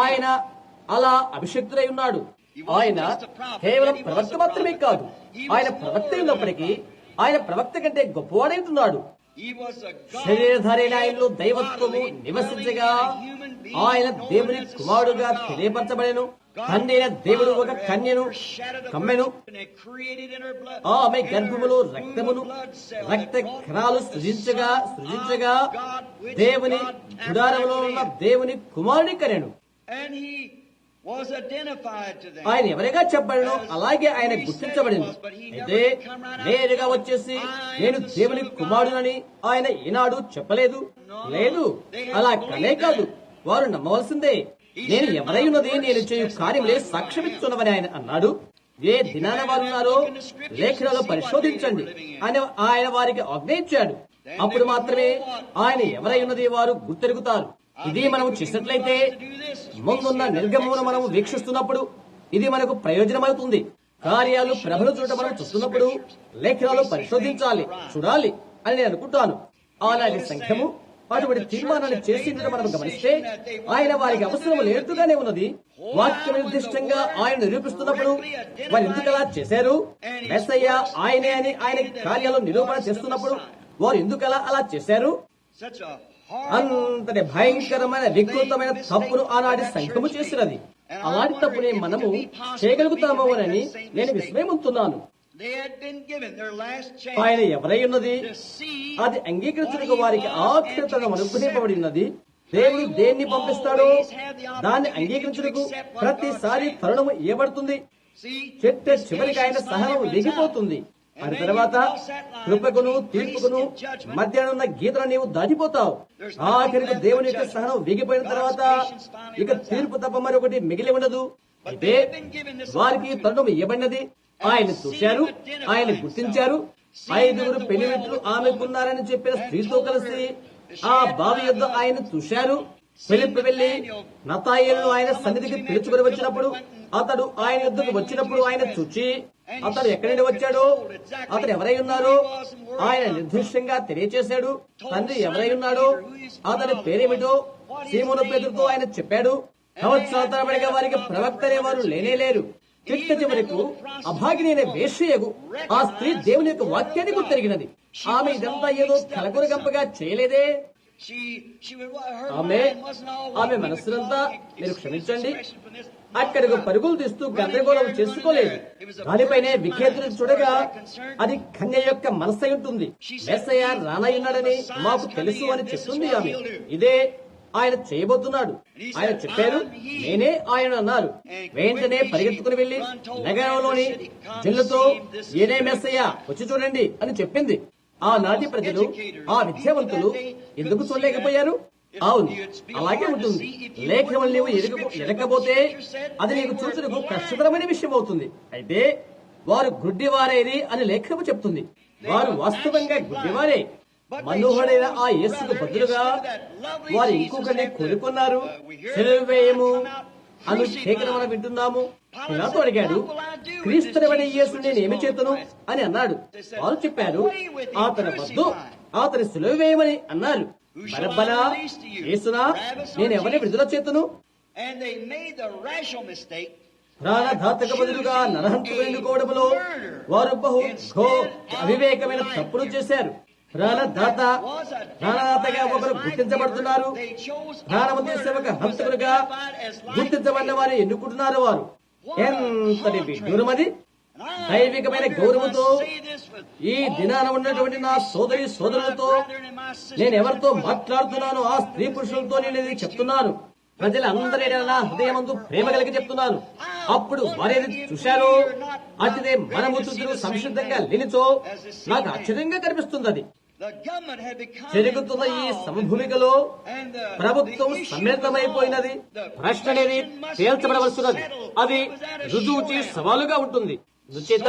ఆయన అలా అభిషక్తుడై ఉన్నాడు. ఆయన కేవలం ప్రవక్త మాత్రమే కాదు, ఆయన ప్రవక్త ఉన్నప్పటికీ ఆయన ప్రవక్త కంటే గొప్పవాడై ఉంటున్నాడు. శరీరధారైన ఆయనలో దైవత్వము నివసించగా ఆయన దేవుని కుమారుడుగా తెలియపరచబడెను. తండ్రి అయిన దేవుడు ఒక కన్యను కమ్మెను. ఆమె గర్భములో రక్త కణాలు సృజించగా దేవుని గుడారములో ఉన్న దేవుని కుమారుని కనెను. ఆయన ఎవరిగా చెప్పబడినో అలాగే ఆయన గుర్తించబడింది. అయితే నేరుగా వచ్చేసి నేను దేవుని కుమారుడని ఆయన ఈనాడు చెప్పలేదు. లేదు, అలా కనే కాదు, వారు నమ్మవలసిందే. నేను ఎవరై ఉన్నది నేను చేయు కార్యములే సాక్ష్యమిచ్చున్నవని ఆయన అన్నాడు. ఏ దినాన వారు ఉన్నారో లేఖనాలు పరిశోధించండి అని ఆయన వారికి ఆజ్ఞ ఇచ్చాడు. అప్పుడు మాత్రమే ఆయన ఎవరై ఉన్నది వారు గుర్తెరుగుతారు. ఇది మనం చేసినట్లయితే ముందున్న నిర్గమమును మనము వీక్షిస్తున్నప్పుడు ఇది మనకు ప్రయోజనమవుతుంది. కార్యాలు ప్రభలు చూడటం మనం చూస్తున్నప్పుడు లేఖనాలు పరిశోధించాలి, చూడాలి అని నేను అనుకుంటాను. అలాంటి సంఘము అటువంటి తీర్మానాన్ని చేసిందని మనం గమనిస్తే ఆయన వారికి అవసరం లేదుగానే ఉన్నది. వాక్య నిర్దిష్టంగా ఆయన నిరూపిస్తున్నప్పుడు వారు ఎందుకు అలా చేశారు? మెస్సయ్య ఆయనే అని ఆయన కార్యాలు నిరూపణ చేస్తున్నప్పుడు వారు ఎందుకు అలా చేశారు? అంతటి భయంకరమైన వికృతమైన తప్పును ఆనాటి సంఘము చేసినది. అలాంటి తప్పుని మనము చేయగలుగుతామో అని నేను విస్మయముతున్నాను. ఆయన ఎవరై ఉన్నది అది అంగీకరించడానికి వారికి ఆఖరి తరం అనుగ్రహింపబడి ఉన్నది. దేవుడు దేన్ని పంపిస్తాడో దాన్ని అంగీకరించడానికి ప్రతిసారి తరుణము ఇవ్వబడుతుంది. చెట్ట చివరికి ఆయన సహనం వెగిపోతుంది. అని తర్వాత కృపకును తీర్పుకును మధ్యాహ్నం ఉన్న గీతను నీవు దాటిపోతావు. ఆఖరికి దేవుని యొక్క సహనం వెగిపోయిన తర్వాత ఇక తీర్పు తప్ప మరొకటి మిగిలి ఉండదు. అయితే వారికి తరుణం ఇవ్వబడినది. ఆయన చూశారు, ఆయన గుర్తించారు. 5 పెళ్లిమిత్రులు ఆమెకున్నారని చెప్పిన స్త్రీతో కలిసి ఆ బావి యొద్ద ఆయన చూశారు. ఫిలిప్పు వెళ్లి నతాయేలును ఆయన సన్నిధికి పిలుచుకొని వచ్చినప్పుడు అతడు ఆయన యొద్దకు వచ్చినప్పుడు ఆయన చూచి అతడు ఎక్కడి నుండి వచ్చాడో అతడు ఎవరై ఉన్నారో ఆయన నిర్దిష్టంగా తెలియచేశాడు. తండ్రి ఎవరై ఉన్నాడో అతని పేరేమిటో సీమోను పేతురుతో ఆయన చెప్పాడు. సంవత్సరాల తరబడిగా వారికి ప్రవక్త అనేవారు లేనేలేరు. చిట్ట చివరకు అభాగినైన వేశ్యయగు ఆ స్త్రీ దేవుని యొక్క వాక్యాన్ని గుర్తెరిగినది. ఆమె ఇదంతా ఏదో కలగురగంపగా చేయలేదే. ఆమె మనస్సునంతా మీరు క్షమించండి అక్కడికి పరుగులు తీస్తూ గందరగోళం చేసుకోలేదు. దానిపైనే వికేతులు చూడగా అది కన్య యొక్క మనస్సై ఉంటుంది. మెస్సయ్య రానయ్యున్నాడని మాకు తెలుసు అని చెప్తుంది ఆమె. ఇదే ఆయన చేయబోతున్నాడు. ఆయన చెప్పారు, నేనే ఆయన అన్నారు. వెంటనే పరిగెత్తుకుని వెళ్లి నగరంలోని జనులతో ఏనే మెస్సయ్య వచ్చి చూడండి అని చెప్పింది. ఆనాటి ప్రజలు, ఆ విద్యావంతులు ఎందుకు చూడలేకపోయారు? అవును, అలాగే ఉంటుంది. లేఖనం నీవు ఎరగకపోతే అది నీకు చూసుటకు కష్టతరమైన విషయం అవుతుంది. అయితే వారు గుడ్డివారేది అని లేఖనము చెప్తుంది. వారు వాస్తవంగా గుడ్డివారే. మనోహరైన ఆ యేసుకు బదులుగా వారు ఇంకొకరిని కోరుకున్నారు. సిలువ వేయము అను కేకను మనం వింటున్నాము. పిలాతు అడిగాడు, క్రీస్తుని యేసు నేను ఏమి చేతును అని అన్నాడు. వారు చెప్పారు, అతని వద్దు, అతని సిలువ వేయమని అన్నారు. బరబ్బనా, యేసునా నేను ఎవరిని విడుదల చేతును? ప్రాణఘాతక బదులుగా నరహంతకు ఎన్నుకోవడంలో వారు అవివేకమైన తప్పులు చేశారు. ప్రాణదాతగా ఒకరు గుర్తించబడుతున్నారు. ప్రాణము తీసే ఒక హంతకులుగా గుర్తించబడిన వారు ఎన్నుకుంటున్నారు. వారు ఎంతటి విడ్డూరమది! దైవికమైన గౌరవంతో ఈ దినాన ఉన్నటువంటి నా సోదరి సోదరులతో నేను ఎవరితో మాట్లాడుతున్నాను, ఆ స్త్రీ పురుషులతో నేను ఇది చెప్తున్నాను. ప్రజలందరి నా హృదయమందు ప్రేమ కలిగి చెప్తున్నాను. అప్పుడు వారేది చూశారో అతిదే మనము చుట్టూ సంసిద్ధంగా లేనిచో నాకు ఆశ్చర్యంగా కనిపిస్తుంది. అది జరుగుతున్న ఈ సమభూమికలో ప్రభుత్వం సమ్మిళితమైపోయినది. ప్రశ్న అనేది తేల్చబడవలసినది. అది రుజువుచి సవాలుగా ఉంటుంది. అందుచేత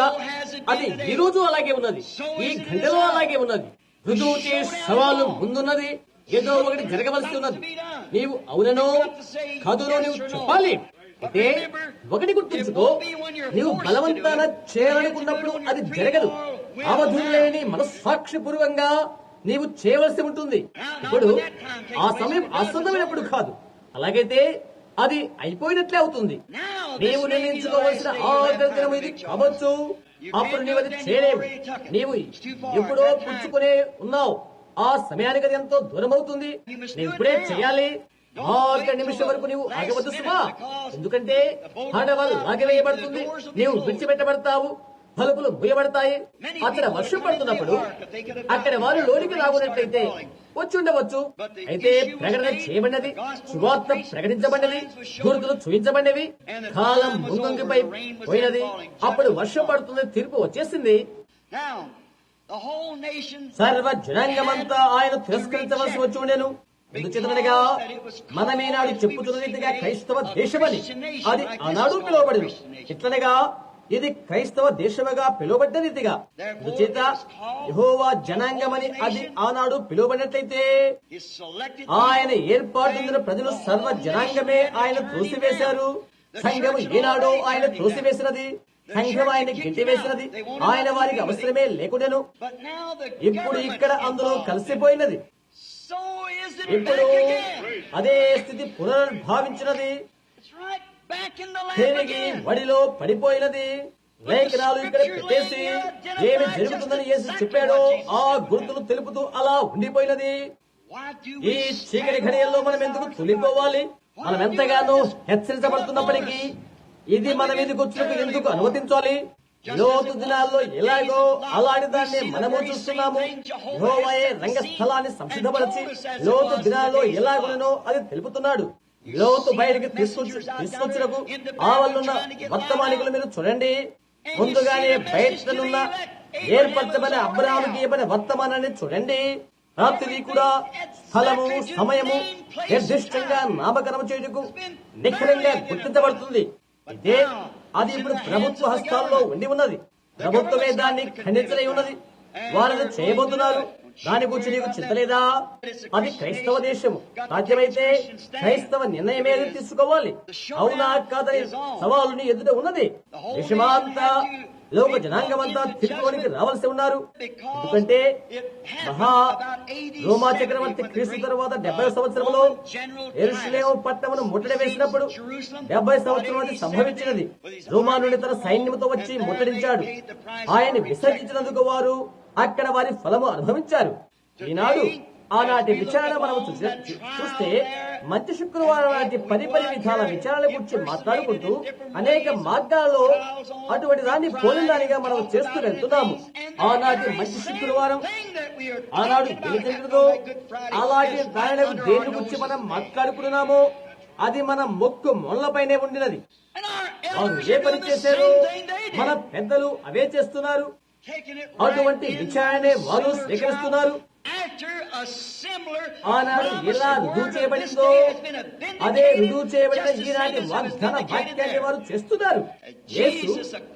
అది ఈ రోజు అలాగే ఉన్నది, ఈ గంటలో అలాగే ఉన్నది. రుజువుచి సవాలు ముందున్నది. ఏదో ఒకటి జరగవలసి ఉన్నది. నీవు అవుననో కాదునో నీవు చెప్పాలి. అయితే ఒకటి గుర్తుంచుకో, నీవు బలవంతాన చేయాలనుకున్నప్పుడు అది జరగదు. అవధులు లేని మనస్సాక్షి పూర్వంగా నీవు చేయవలసి ఉంటుంది. ఇప్పుడు ఆ సమయం అసందమైనప్పుడు కాదు. అలాగైతే అది అయిపోయినట్లే అవుతుంది. నీవు నిర్ణయించుకోవలసిన ఆదర్శనం ఇది కావచ్చు. అప్పుడు నీవు అది చేయలేవు. నీవు ఎప్పుడో పుచ్చుకునే ఉన్నావు. ఆ సమయానికి అది ఎంతో దూరం అవుతుంది. నీవు ఇప్పుడే చేయాలి. 6 నిమిషం వరకు నీవు ఆగవద్దు సుమా. ఎందుకంటే హడవల్ లాగవేయబడుతుంది. నీవు విడిచిపెట్టబడతావు. తలుపులు మూయబడతాయి. అక్కడ వర్షం పడుతున్నప్పుడు అక్కడ వారు లోనికి రాకున్నట్లయితే వచ్చి ఉండవచ్చు. అయితే ప్రకటన చేయబడినది, సువార్త ప్రకటించబడినది, గుర్తులు చూపించబడినవి. కాలం ముందుపై పోయినది. అప్పుడు వర్షం పడుతుంది. తీర్పు వచ్చేసింది. సర్వ జనాంగమంతా ఆయన తిరస్కరించవలసి వచ్చి ఉండేను. ఎందుచేతనగా మనమేనాడు చెప్పుతున్న రీతిగా క్రైస్తవ దేశమని అది ఆనాడు పిలువబడింది. ఇట్లనగా ఇది క్రైస్తవ దేశముగా పిలువబడ్డ రీతిగా. అందుచేత యెహోవా జనాంగమని అది ఆనాడు పిలువబడినట్లయితే ఆయన ఏర్పాటు ప్రజలు సర్వ జనాంగమే ఆయన త్రోసివేశారు. సంఘము ఈనాడు ఆయన త్రోసివేసినది. సంఘం ఆయన గెంటివేసినది. ఆయన వారికి అవసరమే లేకుండాను. ఇప్పుడు ఇక్కడ అందులో కలిసిపోయినది. ఇప్పుడు అదే స్థితి పునర్భావించినది. తిరిగి వడిలో పడిపోయినది. లేఖనాలు ఇక్కడ పెట్టేసి ఏమి జరుగుతుందని యేసు చెప్పాడో ఆ గుర్తులు తెలుపుతూ అలా ఉండిపోయినది. ఈ చీకటి ఘడియల్లో మనం ఎందుకు తొలిపోవాలి? మనం ఎంతగానో హెచ్చరించబడుతున్నప్పటికీ ఇది మన మీదకి వచ్చినప్పుడు ఎందుకు అనుమతించాలి? లోతు దినాల్లో ఎలాగో అలాంటి దాన్ని మనము చూస్తున్నాము. యెహోవాయే రంగస్థలాన్ని సంసిద్ధపరిచి లోతు దినాల్లో ఎలాగునో అది తెలుపుతున్నాడు. లోతు బయటికి తీసుకొచ్చినకు ఆవలున్న వర్తమానికులు మీరు చూడండి. ముందుగానే బయటనున్న ఏర్పరచబడిన అబ్రాహాముకి ఇవ్వబడిన వర్తమానాన్ని చూడండి. రాత్రి కూడా స్థలము సమయము నిర్దిష్టంగా నామకరణం చేయుటకు నిఖరంగా గుర్తించబడుతుంది. అయితే అది ఇప్పుడు ప్రభుత్వ హస్తాల్లో ఉండి ఉన్నది. ప్రభుత్వమే దాన్ని ఖండించలే ఉన్నది. వారిని చేయబోతున్నారు. దాని గురించి నీకు చింతలేదా? అది క్రైస్తవ దేశము. సాధ్యమైతే క్రైస్తవ నిర్ణయమేది తీసుకోవాలి. అవునా కాదని సవాలుని ఎదుట ఉన్నది. దేశమంతా లోక జనాంగమంతా తిరుగులోనికి రావాల్సి ఉన్నారు. ఎందుకంటే రోమా చక్రవర్తి క్రీస్తు తర్వాత 70 సంవత్సరంలో యెరూషలేము పట్టణమును ముట్టడి వేసినప్పుడు 70 సంవత్సరం అది సంభవించినది. రోమా నుండి తన సైన్యంతో వచ్చి ముట్టడించాడు. ఆయన్ని విసర్జించినందుకు వారు అక్కడ వారి ఫలము అనుభవించారు. ఈనాడు ఆనాటి విచారణ మనం చూస్తే మంచి శుక్రవారం నాటి పని విధాల విచారణ గురించి మాట్లాడుకుంటూ అనేక మార్గాల్లో అటువంటి దాన్ని పోలిన దానిగా మనం చేస్తూ వెళ్తున్నాము. ఆనాటి మంచి శుక్రవారం ఆనాడు తెలిసిందో అలాంటి దాని దేని గురించి మనం మాట్లాడుకుంటున్నామో అది మన మొక్కు మొన్నపైనే ఉండినది. వారు ఏ పని చేశారో మన పెద్దలు అవే చేస్తున్నారు. అటువంటి విచారణే వారు స్వీకరిస్తున్నారు. ఆనాడు ఎలా రుజువు చేయబడిందో అదే రుజువు చేయబడిన ఈనాటి వాగ్దాన వాక్యాన్ని వారు చేస్తున్నారు. యేసు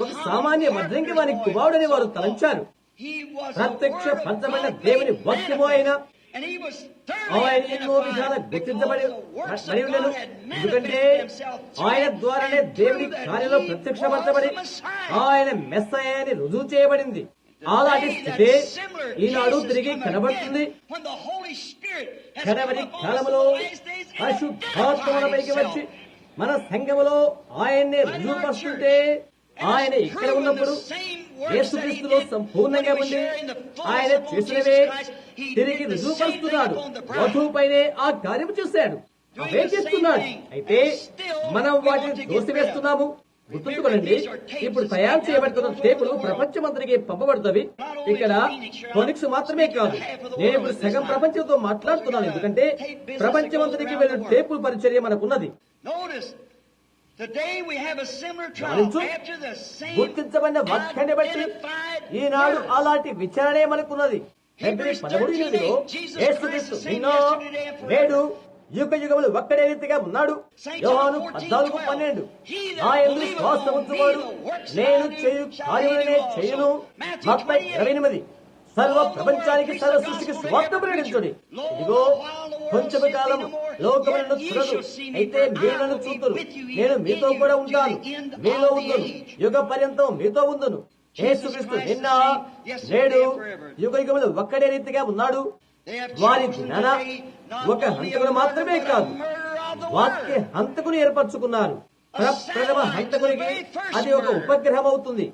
ఒక సామాన్య వడ్రంగి వారి కుమారుడని వారు తలంచారు. ప్రత్యక్ష పంచమైన దేవుని వాక్యము అయిన And he was ఆయన thoroughly ఎన్నో విధాల identified గుర్తించబడి because the works మరి of ఉండెను. God had ఎందుకంటే manifested themselves ఆయన through ద్వారానే him దేవుని and proved కార్యంలో that he ప్రత్యక్షపరచబడి was the Messiah. ఆయన మెస్సయ అని రుజువు చేయబడింది. అలాంటి స్థితే ఈనాడు తిరిగి కనబడుతుంది. కడవరి కాలములో పరిశుద్ధాత్మలపైకి వచ్చి మన సంఘములో ఆయన్నే రుజువుపరుస్తుంటే ఆయన ఇక్కడ ఉన్నప్పుడు యేసుక్రీస్తులో సంపూర్ణంగా ఉండి ఆయన చేసినవే తిరిగి రుజువుపరుస్తున్నాడు. వధువుపైనే ఆ కార్యం చేశాడు, అవే చేస్తున్నాడు. అయితే మనం వాటిని దోసివేస్తున్నాము. గుర్తుంచుకోనండి, ఇప్పుడు తయారు చేయబడుతున్న టేపులు ప్రపంచమంతటికి పంపబడుతుంది. ఇక్కడ ఫోనిక్స్ మాత్రమే కాదు, నేను ఇప్పుడు సగం ప్రపంచంతో మాట్లాడుతున్నాను. ఎందుకంటే ప్రపంచమంతటికి వెళ్ళిన టేపుల పరిచర్య మనకున్నది. గమనించు, గుర్తించబడిన వాక్యాన్ని బట్టి ఈనాడు అలాంటి విచారణే మనకున్నది. ఫిబ్రవరి 13లో యేసుక్రీస్తు నిన్న నేడు యుగ యుగములు ఒక్కడే రీతిగా ఉన్నాడు. యోహాను 14:12 ఆయన శ్వాస ఉంచువాడు నేను చేయు కార్యములనే చేయును. మత్తయి 28 సర్వ ప్రపంచానికి సర్వ సృష్టికి స్వార్థ ప్రకటించుడి. ఇదిగో కొంచెం కాలం లోకములను చూడదు, అయితే మీరు నన్ను చూతురు. నేను మీతో కూడా ఉంటాను, మీలో ఉందును, యుగ పర్యంతం మీతో ఉందును. యేసుక్రీస్తు నిన్న నేడు యుగ యుగములు ఒక్కడే రీతిగా ఉన్నాడు. వారి జ్ఞాన ఒక హంతకుడు మాత్రమే కాదు, వాక్య హంతకుని ఏర్పరచుకున్నారు. ప్రథమ హంతకునికి అది ఒక ఉపగ్రహం అవుతుంది.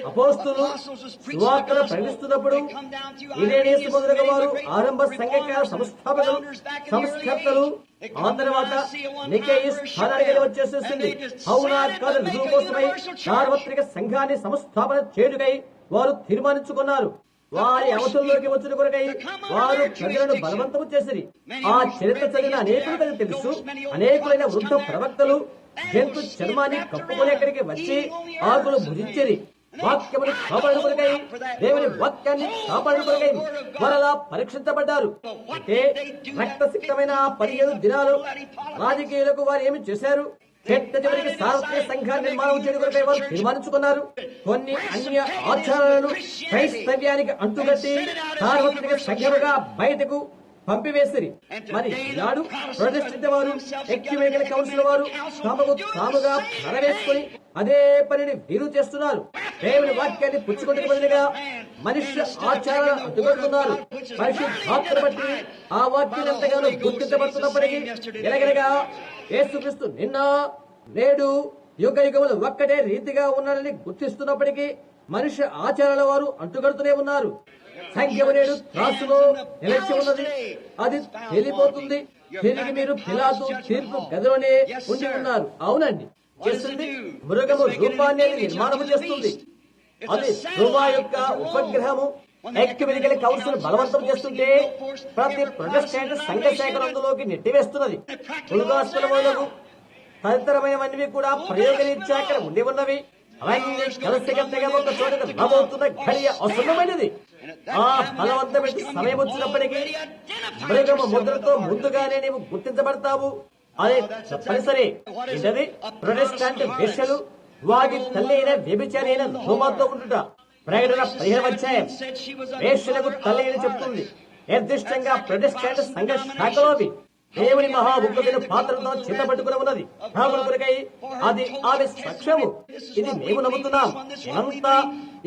అపోస్తులు సువార్తను ప్రకటిస్తున్నప్పుడు ఇరేనేసు మొదలగు వారు ఆరంభ సంఘకాల సంస్థాపకులు ఆ తర్వాత నికేయి స్థానానికి వచ్చేసేసింది. అవునా కాదు రుజువు కోసమై సార్వత్రిక సంఘాన్ని సంస్థాపన చేయుటకై వారు తీర్మానించుకున్నారు. వారి అవసరంలోకి వచ్చిన కొరకై వారు ప్రజలను బలవంతము చేసిరి. ఆ చరిత్ర చదివిన అనేకులకు తెలుసు. అనేకులైన వృద్ధ ప్రవక్తలు జంతు చర్మాన్ని కప్పుకొని అక్కడికి వచ్చి ఆకులు భుజించిరి. వాక్యమును కాపాడు కొరకై, దేవుని వాక్యాన్ని కాపాడు కొరకై వారలా పరీక్షించబడ్డారు. అయితే రక్తసిక్తమైన 15 దినాలు రాజకీయులకు వారు ఏమి చేశారు? చివరికి సార్వత్రిక సంఘాన్ని నిర్మాణం చేయడం కొరకై వారు తీర్మానించుకున్నారు. కొన్ని అన్య ఆచారాలను క్రైస్తవ్యానికి అంటుగట్టి సార్వత్రిక సంఘముగా బయటకు పంపివేసిరి. మరి ఈనాడు ప్రొటెస్టెంట్ వారు, ఎక్యుమెనికల్ కౌన్సిల్ వారు తమకు తాముగా నెరవేర్చుకుని అదే పనిని వీరు చేస్తున్నారు. దేవుని వాక్యాన్ని పుచ్చుకుంటే బదులుగా మనుష్య ఆచారాలను అడ్డుకొడుతున్నారు. పరిశుద్ధాత్మను బట్టి ఆ వాక్యం ఎంతగానో గుర్తించబడుతున్నప్పటికీ ఎలాగనగా యేసుక్రీస్తు నిన్న నేడు యుగ యుగములు ఒక్కటే రీతిగా ఉన్నాడని గుర్తిస్తున్నప్పటికీ మనుష్య ఆచారాల వారు అంటుగడుతూనే ఉన్నారు. సంఖ్యము నేడు త్రాసులో నిలిచి ఉన్నది, అది తేలిపోతుంది. తిరిగి మీరు పిలాతు తీర్పు గదిలోనే ఉండి ఉన్నారు. అవునండి, చేస్తుంది మృగము రూపాన్ని నిర్మాణము చేస్తుంది. అది రూపా యొక్క ఉపగ్రహము. ఎక్యుమెనికల్ కౌన్సిల్ బలవంతం చేస్తుంటే ప్రతి ప్రొటెస్టెంట్ సంఘ శాఖలందులోకి నెట్టివేస్తున్నది. ఉల్గాస్తులకు తదితరమైనవన్నీ కూడా ప్రయోగరీత్యా అక్కడ ఉండి ఉన్నవి. అవన్నీ కలసిగట్టగా ఒక చోట రాబోతున్న ఘడియ అసంభవమైనది. ఆ బలవంతమైన సమయం వచ్చినప్పటికీ మృగము ముద్రతో ముందుగానే నీవు గుర్తించబడతావు. అదే తప్పనిసరి. ఏంటది? ప్రొటెస్టాంట్ వేశ్యలు వాటి తల్లి అయిన వ్యభిచారి అయిన రోమాతో ఉంటుట. ప్రకటన 15వ అధ్యాయం వేశ్యలకు తల్లి అని చెప్తుంది. నిర్దిష్టంగా ప్రొటెస్టాంట్ సంఘ శాఖలోవి దేవుని మహా ఉగ్రమైన పాత్రతో చేతపట్టుకుని ఉన్నది. రాముల కొరకై అది ఆమె సాక్ష్యము. ఇది మేము నమ్ముతున్నాం, మేమంతా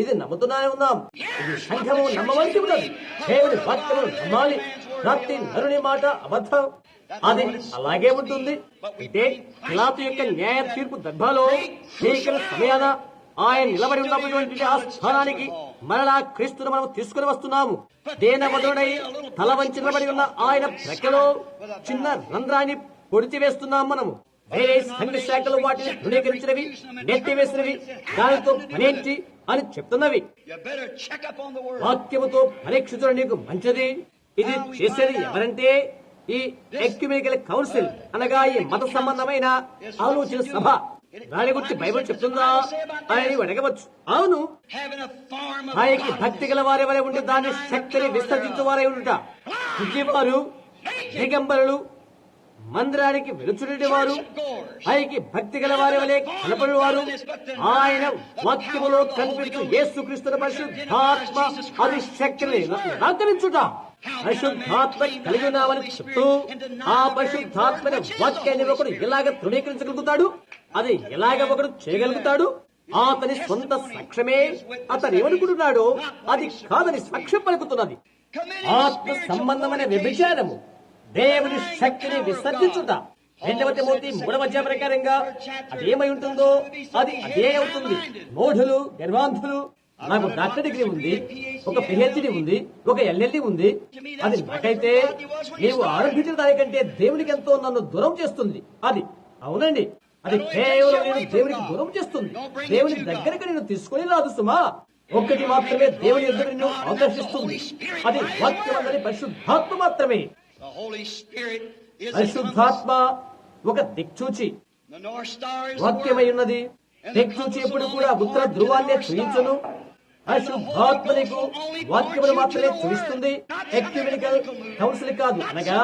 ఇది నమ్ముతున్నానే ఉన్నాం. ఇది సంఘము నమ్మవలసి ఉన్నది. దేవుని వాక్యము నమ్మాలి. ప్రతి నరుని మాట అబద్ధం. అది అలాగే ఉంటుంది. అయితే పిలాతు యొక్క న్యాయ తీర్పు దర్భాలో ఎన్నికల సమయాన ఆయన నిలబడి ఉన్నటువంటి ఆ స్థానానికి మరలా క్రీస్తును మనం తీసుకుని వస్తున్నాము. దేనవదుడై తల వంచబడి ఉన్న ఆయన ప్రక్కలో చిన్న రంధ్రాన్ని పొడిచి వేస్తున్నాం మనము. వేరే సంఘ శాఖలు వాటిని ధృవీకరించినవి, నెట్టివేసినవి, దానితో పనేంటి అని చెప్తున్నవి. వాక్యముతో పరీక్షించడం నీకు మంచిది. ఇది చేసేది ఎవరంటే ఈ ఎక్యుమెనికల్ కౌన్సిల్ అనగా ఈ మత సంబంధమైన ఆలోచన సభ. దాని గురించి బైబిల్ చెప్తుందా అని అడగవచ్చు. అవును, ఆయనకి భక్తి గల వారి వలె ఉండి దాని శక్తిని విసర్జించే వారే ఉండుట. వారు దిగంబరులు, మందిరానికి వెలుచుడి వారు, పైకి భక్తి గల వారి వలె కనపడి వారు, ఆయన వాక్యములో కనిపించు యేసుక్రీస్తు పరిశుద్ధాత్మ అది శక్తిని నిరాకరించుట, పరిశుద్ధాత్మ కలిగి ఉన్నామని చెప్తూ ఆ పరిశుద్ధాత్మని వాక్యాన్ని ఒకడు ఎలాగ తృణీకరించగలుగుతాడు, అది ఎలాగ ఒకడు చేయగలుగుతాడు? అతని సొంత సాక్ష్యమే అతను ఏమనుకుంటున్నాడో అది కాదని సాక్ష్యం పలుకుతున్నది. ఆత్మ సంబంధమైన వ్యభిచారము దేవుని శక్తిని విసర్జించుట. 2వ తిమోతి 3వ అధ్యాయం ప్రకారంగా అదేమై ఉంటుందో అది అదే అవుతుంది. మూఢులు, గర్వాంధులు. నాకు డాక్టర్ డిగ్రీ ఉంది, ఒక పిహెచ్డి ఉంది, ఒక ఎల్ఎల్డి ఉంది. అది నాకైతే నీవు ఆరంభించిన దానికంటే దేవునికి ఎంతో నన్ను దూరం చేస్తుంది. అది అవునండి, అది కేవలం నేను దేవునికి దూరం చేస్తుంది. దేవుని దగ్గరికి నేను తీసుకుని రాదు సుమా. ఒక్కటి మాత్రమే దేవుని ఎదురు నిన్ను ఆకర్షిస్తుంది, అది వాక్యమందరి పరిశుద్ధాత్మ మాత్రమే. పరిశుద్ధాత్మ ఒక దిక్చూచి వాక్యమై ఉన్నది. దిక్చూచి ఎప్పుడు కూడా ఉత్తర ధ్రువాన్ని చూయించును. పరిశుద్ధాత్మకు వాక్యములు మాత్రమే చూపిస్తుంది. ఎక్యుమెనికల్ కౌన్సిల్ కాదు, అనగా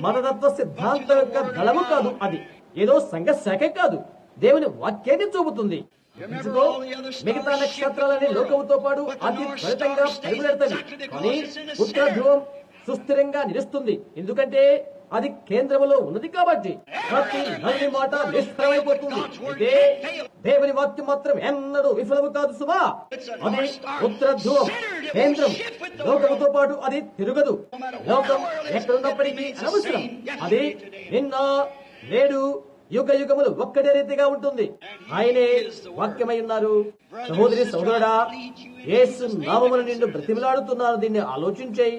మతతత్వ సిద్ధాంతం యొక్క దళము కాదు. అది ఏదో సంఘ శాఖ కాదు, దేవుని వాక్యాన్ని చూపుతుంది. మిగతా నక్షత్రాలని లోకముతో పాటు అతి త్వరితంగా పరుగులెడతాయి, కానీ ఉత్తర ధ్రువం సుస్థిరంగా నిలుస్తుంది. ఎందుకంటే అది కేంద్రములో ఉన్నది కాబట్టి. ప్రతి నల్లి మాట నిష్ఫలమైపోతుంది. అయితే దేవుని వాక్యం మాత్రం ఎన్నడూ విఫలము కాదు సుమా. అది ఉత్తర ధ్రువం కేంద్రం, లోకముతో పాటు అది తిరగదు. లోకం ఎక్కడున్నప్పటికీ అనవసరం. అది నిన్న నేడు యుగ యుగములు ఒక్కడే రీతిగా ఉంటుంది. ఆయనే వాక్యమై ఉన్నారు. సహోదరి సహోదరుడా, యేసు నామమున నిన్ను బ్రతిమలాడుతున్నాను. దీన్ని ఆలోచించేయి.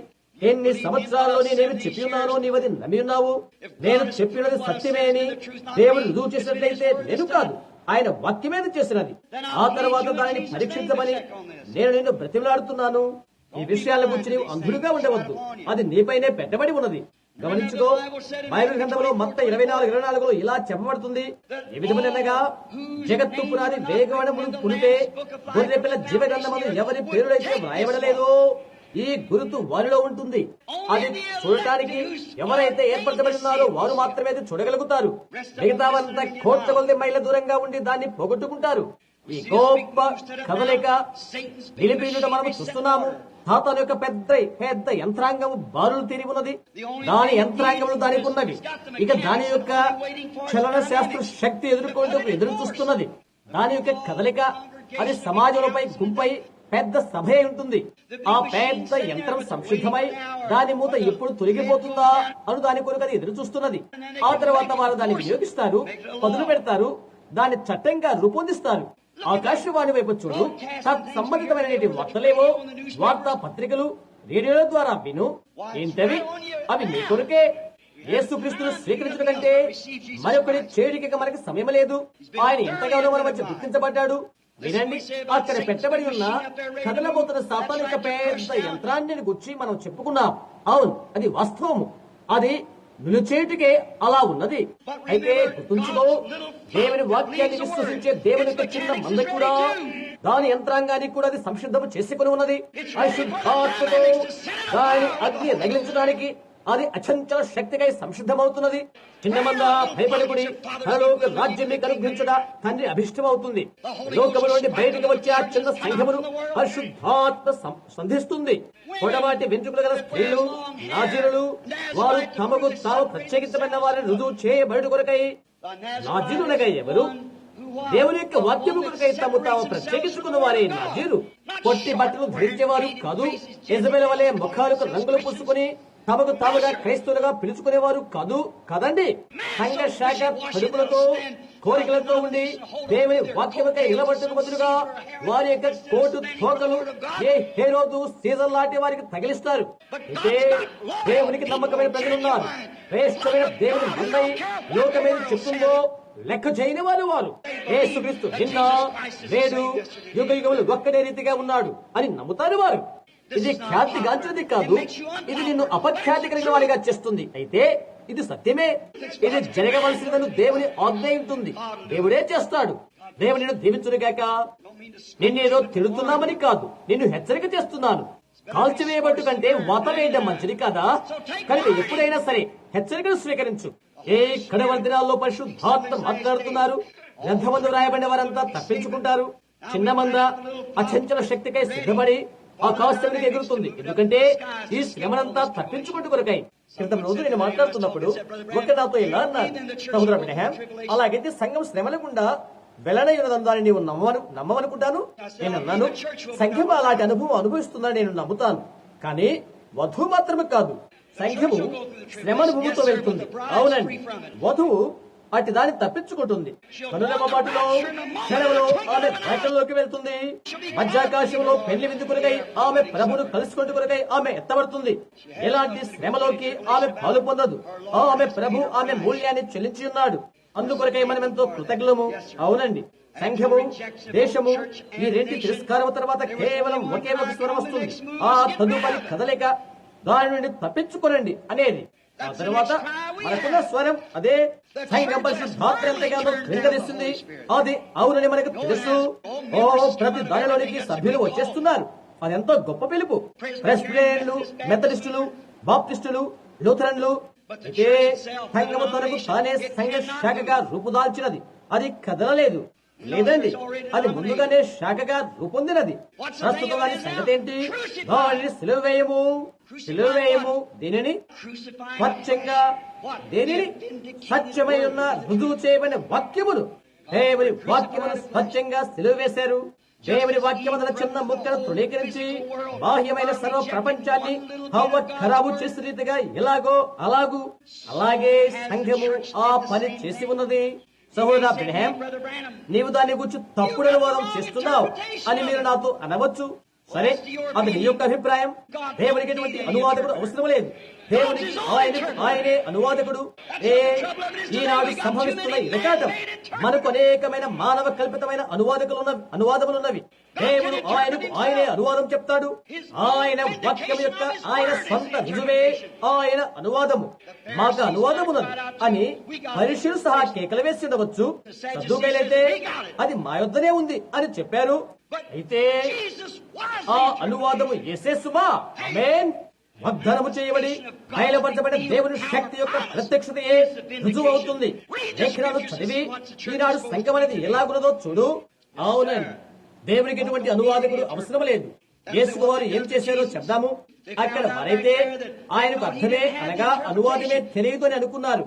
ఎన్ని సంవత్సరాల్లో నేనేమి చెప్పి ఉన్నానో నీవది నమ్మి ఉన్నావు. నేను చెప్పినది సత్యమే అని దేవుడు రుజువు చేసినట్లయితే నేను కాదు, ఆయన వాక్యమేది చేసినది. ఆ తర్వాత దానిని పరీక్షించమని నేను నిన్ను బ్రతిమలాడుతున్నాను. ఈ విషయాల గురించి నీవు అంధుడుగా ఉండవద్దు, అది నీపైనే పెట్టబడి ఉన్నది. గమనించుకో, బైబిల్ గ్రంథంలో మొత్తం 24:24 ఇలా చెప్పబడుతుంది. ఏ విధమునగా జగత్తు పునాది వేగవనమును పులితే గొర్రె పిల్ల జీవ గ్రంథమందు ఎవరి పేరులైతే వ్రాయబడలేదో ఈ గుర్తు వారిలో ఉంటుంది. అది చూడటానికి ఎవరైతే ఏర్పరచబడి ఉన్నారో వారు మాత్రమే అది చూడగలుగుతారు. మిగతావంతా కోట్ల కొలది మైళ్ళ దూరంగా ఉండి దాన్ని పోగొట్టుకుంటారు. ఈ గొప్ప కదలిక నిలిపినట్టు మనం చూస్తున్నాము. సాతాను యొక్క పెద్ద పెద్ద యంత్రాంగము బారులు తీరి ఉన్నది. దాని యంత్రాంగములు దానికి ఉన్నవి. ఇక దాని యొక్క చలన శాస్త్ర శక్తి ఎదురు చూస్తున్నది. దాని యొక్క కదలిక అది సమాజంపై గుంపై పెద్ద సభ ఉంటుంది. ఆ పెద్ద యంత్రం సంసిద్ధమై దాని మూత ఎప్పుడు తొలగిపోతుందా అని దాని కొరకు అది ఎదురు చూస్తున్నది. ఆ తర్వాత వారు దాన్ని వినియోగిస్తారు, పదులు పెడతారు, దాన్ని చట్టంగా రూపొందిస్తారు. ఆకాశవాణి వైపు చూడు, సంబంధితమైన వార్తలేవో వార్తా పత్రికలు రేడియోల ద్వారా విను. ఏంటవి? అవి నీ కొరకే. యేసుక్రీస్తును స్వీకరించడం కంటే మరొకటి చేయడానికి మనకి సమయం లేదు. ఆయన ఎంతగానో మన మధ్య గుర్తించబడ్డాడు. వినండి, అక్కడ పెట్టబడి ఉన్న కదలబోతున్న సాతాను యొక్క పెద్ద యంత్రాన్ని గురించి మనం చెప్పుకున్నాం. అవును, అది వాస్తవము. అది నిలుచేటికే అలా ఉన్నది. అయితే గుర్తుంచుకో, దేవుని వాక్యాన్ని విశ్వసించే దేవుని యొక్క చిన్న మంద కూడా దాని యంత్రాంగానికి కూడా అది సంసిద్ధము చేసుకుని ఉన్నది. పరిశుద్ధాత్మతో దాని అగ్ని రగిలించడానికి అది అచంచల శక్తిగా సంసిద్ధమవుతున్నది. చిన్న మంద భయపడకుడి, పరలోక రాజ్యాన్ని అనుగ్రహించుట తండ్రి అభిష్టమవుతుంది. లోకము నుండి బయటకు వచ్చే ఆ చిన్న సంఘమును పరిశుద్ధాత్మ సంధిస్తుంది. పొడవాటి వెంట్రుకలు గల స్త్రీలు, నాజీరులు, వారు తమకు తాము ప్రత్యేకించబడిన వారిని రుజువు చేయబడి కొరకై. నాజీరులకై ఎవరు? దేవుని యొక్క వాక్యము కొరకై తాము ప్రత్యేకించుకున్న వారే నాజీరు. పొట్టి బట్టలు ధరించేవారు కాదు. యెజబెలు వలె ముఖాలకు రంగులు పూసుకుని తమకు తాముగా క్రైస్తవులుగా పిలుచుకునేవారు కాదు కదండి. సంఘ శాఖ పడుపులతో కోరికలతో ఉండి దేవుని వాక్యముకై నిలబడుతున్న బదులుగా వారి యొక్క కోటు తోకలు ఏ హేరోదు సీజన్ లాంటి వారికి తగిలిస్తారు. అయితే దేవునికి నమ్మకమైన ప్రజలున్నారు. శ్రేష్టమైన దేవుని మందై లోకమేది చెప్తుందో లెక్క చేయని వారు యేసుక్రీస్తు నిన్న నేడు యుగ యుగములు ఒక్కడే రీతిగా ఉన్నాడు అని నమ్ముతారు వారు. ఇది ఖ్యాతి గాంచినది కాదు, ఇది నిన్ను అపఖ్యాతి కలిగిన వారిగా చేస్తుంది. అయితే ఇది సత్యమే. ఇది జరగవలసినదని దేవుని ఆజ్ఞ ఉంటుంది. దేవుడే చేస్తాడు. దేవుడు నిన్ను దీవించునుగాక. నిన్నేదో తిడుతున్నామని కాదు, నిన్ను హెచ్చరిక చేస్తున్నాను. కాల్చివేయబట్టు కంటే వాత వేయడం మంచిది కదా. కనుక ఎప్పుడైనా సరే హెచ్చరికను స్వీకరించు. ఏ కడవరి దినాల్లో పరిశుద్ధాత్మ మాట్లాడుతున్నారు. గ్రంథమందు రాయబడిన వారంతా తప్పించుకుంటారు. చిన్న మంద అచంచల శక్తికై సిద్ధపడి ఆకాశానికి ఎగురుతుంది. ఎందుకంటే ఈ శ్రమనంతా తప్పించుకుంటూ కొరకై. క్రితం రోజు నేను మాట్లాడుతున్నప్పుడు ఒక నాతో ఇలా అన్నారు, సహోదర బ్రహ్యాం, అలాగైతే సంఘం శ్రమల గుండా వెళ్ళనయ్యున్నదని నీవు నమ్మవనుకుంటాను. నేను అన్నాను, సంఘం అలాంటి అనుభవం అనుభవిస్తుందని నేను నమ్ముతాను. కానీ వధువు మాత్రమే కాదు, సంఘము శ్రమానుభవంతో వెళ్తుంది. అవునండి, వధువు అటు దాన్ని తప్పించుకుంటుంది. కనులమ్మ మాటలో క్షణంలో ఆమె వేటల్లోకి వెళ్తుంది. మధ్యాకాశంలో పెళ్లి విందు కొరకై ఆమె ప్రభును కలుసుకుంటూ కొరకై ఆమె ఎత్తబడుతుంది. ఎలాంటి శ్రమలోకి ఆమె పాలు పొందదు. ఆమె ప్రభు ఆమె మూల్యాన్ని చెల్లించి ఉన్నాడు. అందుకొరకై మనం ఎంతో కృతజ్ఞము. అవునండి, సంఘము దేశము ఈ రెంటి తిరస్కారం తర్వాత కేవలం ఒకే ఒక స్వరం వస్తుంది. ఆ తదుపరి కదలిక దాని నుండి తప్పించుకోనండి అనేది. ఆ తర్వాత మనకున్న స్వరం అదే సంఘం పరిశుద్ధాత్మ ఎంతగానో క్రిందరిస్తుంది. అది అవునని మనకు తెలుసు. ఓ ప్రతి దానిలోనికి సభ్యులు వచ్చేస్తున్నారు. అదెంతో గొప్ప పిలుపు. ప్రెస్బిటేరియన్లు, మెథడిస్టులు, బాప్టిస్టులు, లూథరన్లు. అయితే సంఘము తనకు తానే సంఘ శాఖగా రూపుదాల్చినది. అది కదలలేదు. లేదండి, అది ముందుగానే శాఖగా రూపొందినది. ప్రస్తుతం దాని సంగతి ఏంటి? దానిని సిలువ వేయము. సిలువ వేయము దేనిని? స్వచ్ఛంగా దేనిని? సత్యమై ఉన్న రుజువు చేయబడిన వాక్యమును, దేవుని వాక్యమును స్వచ్ఛంగా సిలువ వేశారు. దేవుని వాక్యమున చిన్న ముక్కను తృణీకరించి బాహ్యమైన సర్వ ప్రపంచాన్ని ఖరాబు చేసే రీతిగా ఎలాగో అలాగే సంఘము ఆ పని చేసి ఉన్నది. సహోదర బ్రహ్యాం, నీవు దాని గురించి తప్పుడు అనువాదం చేస్తున్నావు అని మీరు నాతో అనవచ్చు. సరే, అది నీ యొక్క అభిప్రాయం. దేవునికి ఎటువంటి అనువాదకుడు అవసరం లేదు. దేవునికి ఆయనే అనువాదకుడు. ఈనాడు సంభవిస్తున్న ఇరకాటం మనకు అనేకమైన మానవ కల్పితమైన అనువాదములున్నవి. దేవుడు ఆయనే అనువాదం చెప్తాడు. ఆయన వాక్యం యొక్క ఆయన సొంత రుజువే ఆయన అనువాదము. మాకు అనువాదమున్నది అని పరిశీలు సహా కేకలు వేసి ఉండవచ్చు. సద్దుకైలైతే అది మా యొద్దనే ఉంది అని చెప్పారు. అయితే ఆ అనువాదము యేసేసుమా? ఆమేన్. వాగ్దానము చేయబడి బయలుపరచబడిన దేవుని శక్తి యొక్క ప్రత్యక్షతయే రుజువు అవుతుంది. లేఖనాలు చదివి ఈనాడు సంఘం అనేది ఎలాగున్నదో చూడు. అవునండి, దేవునికి ఎటువంటి అనువాదకుడు అవసరం లేదు. యేసు వారు ఏం చేశారో చెప్దాము. అక్కడ వారైతే ఆయనకు అర్థమే అనగా అనువాదమే తెలియదు అని అనుకున్నారు.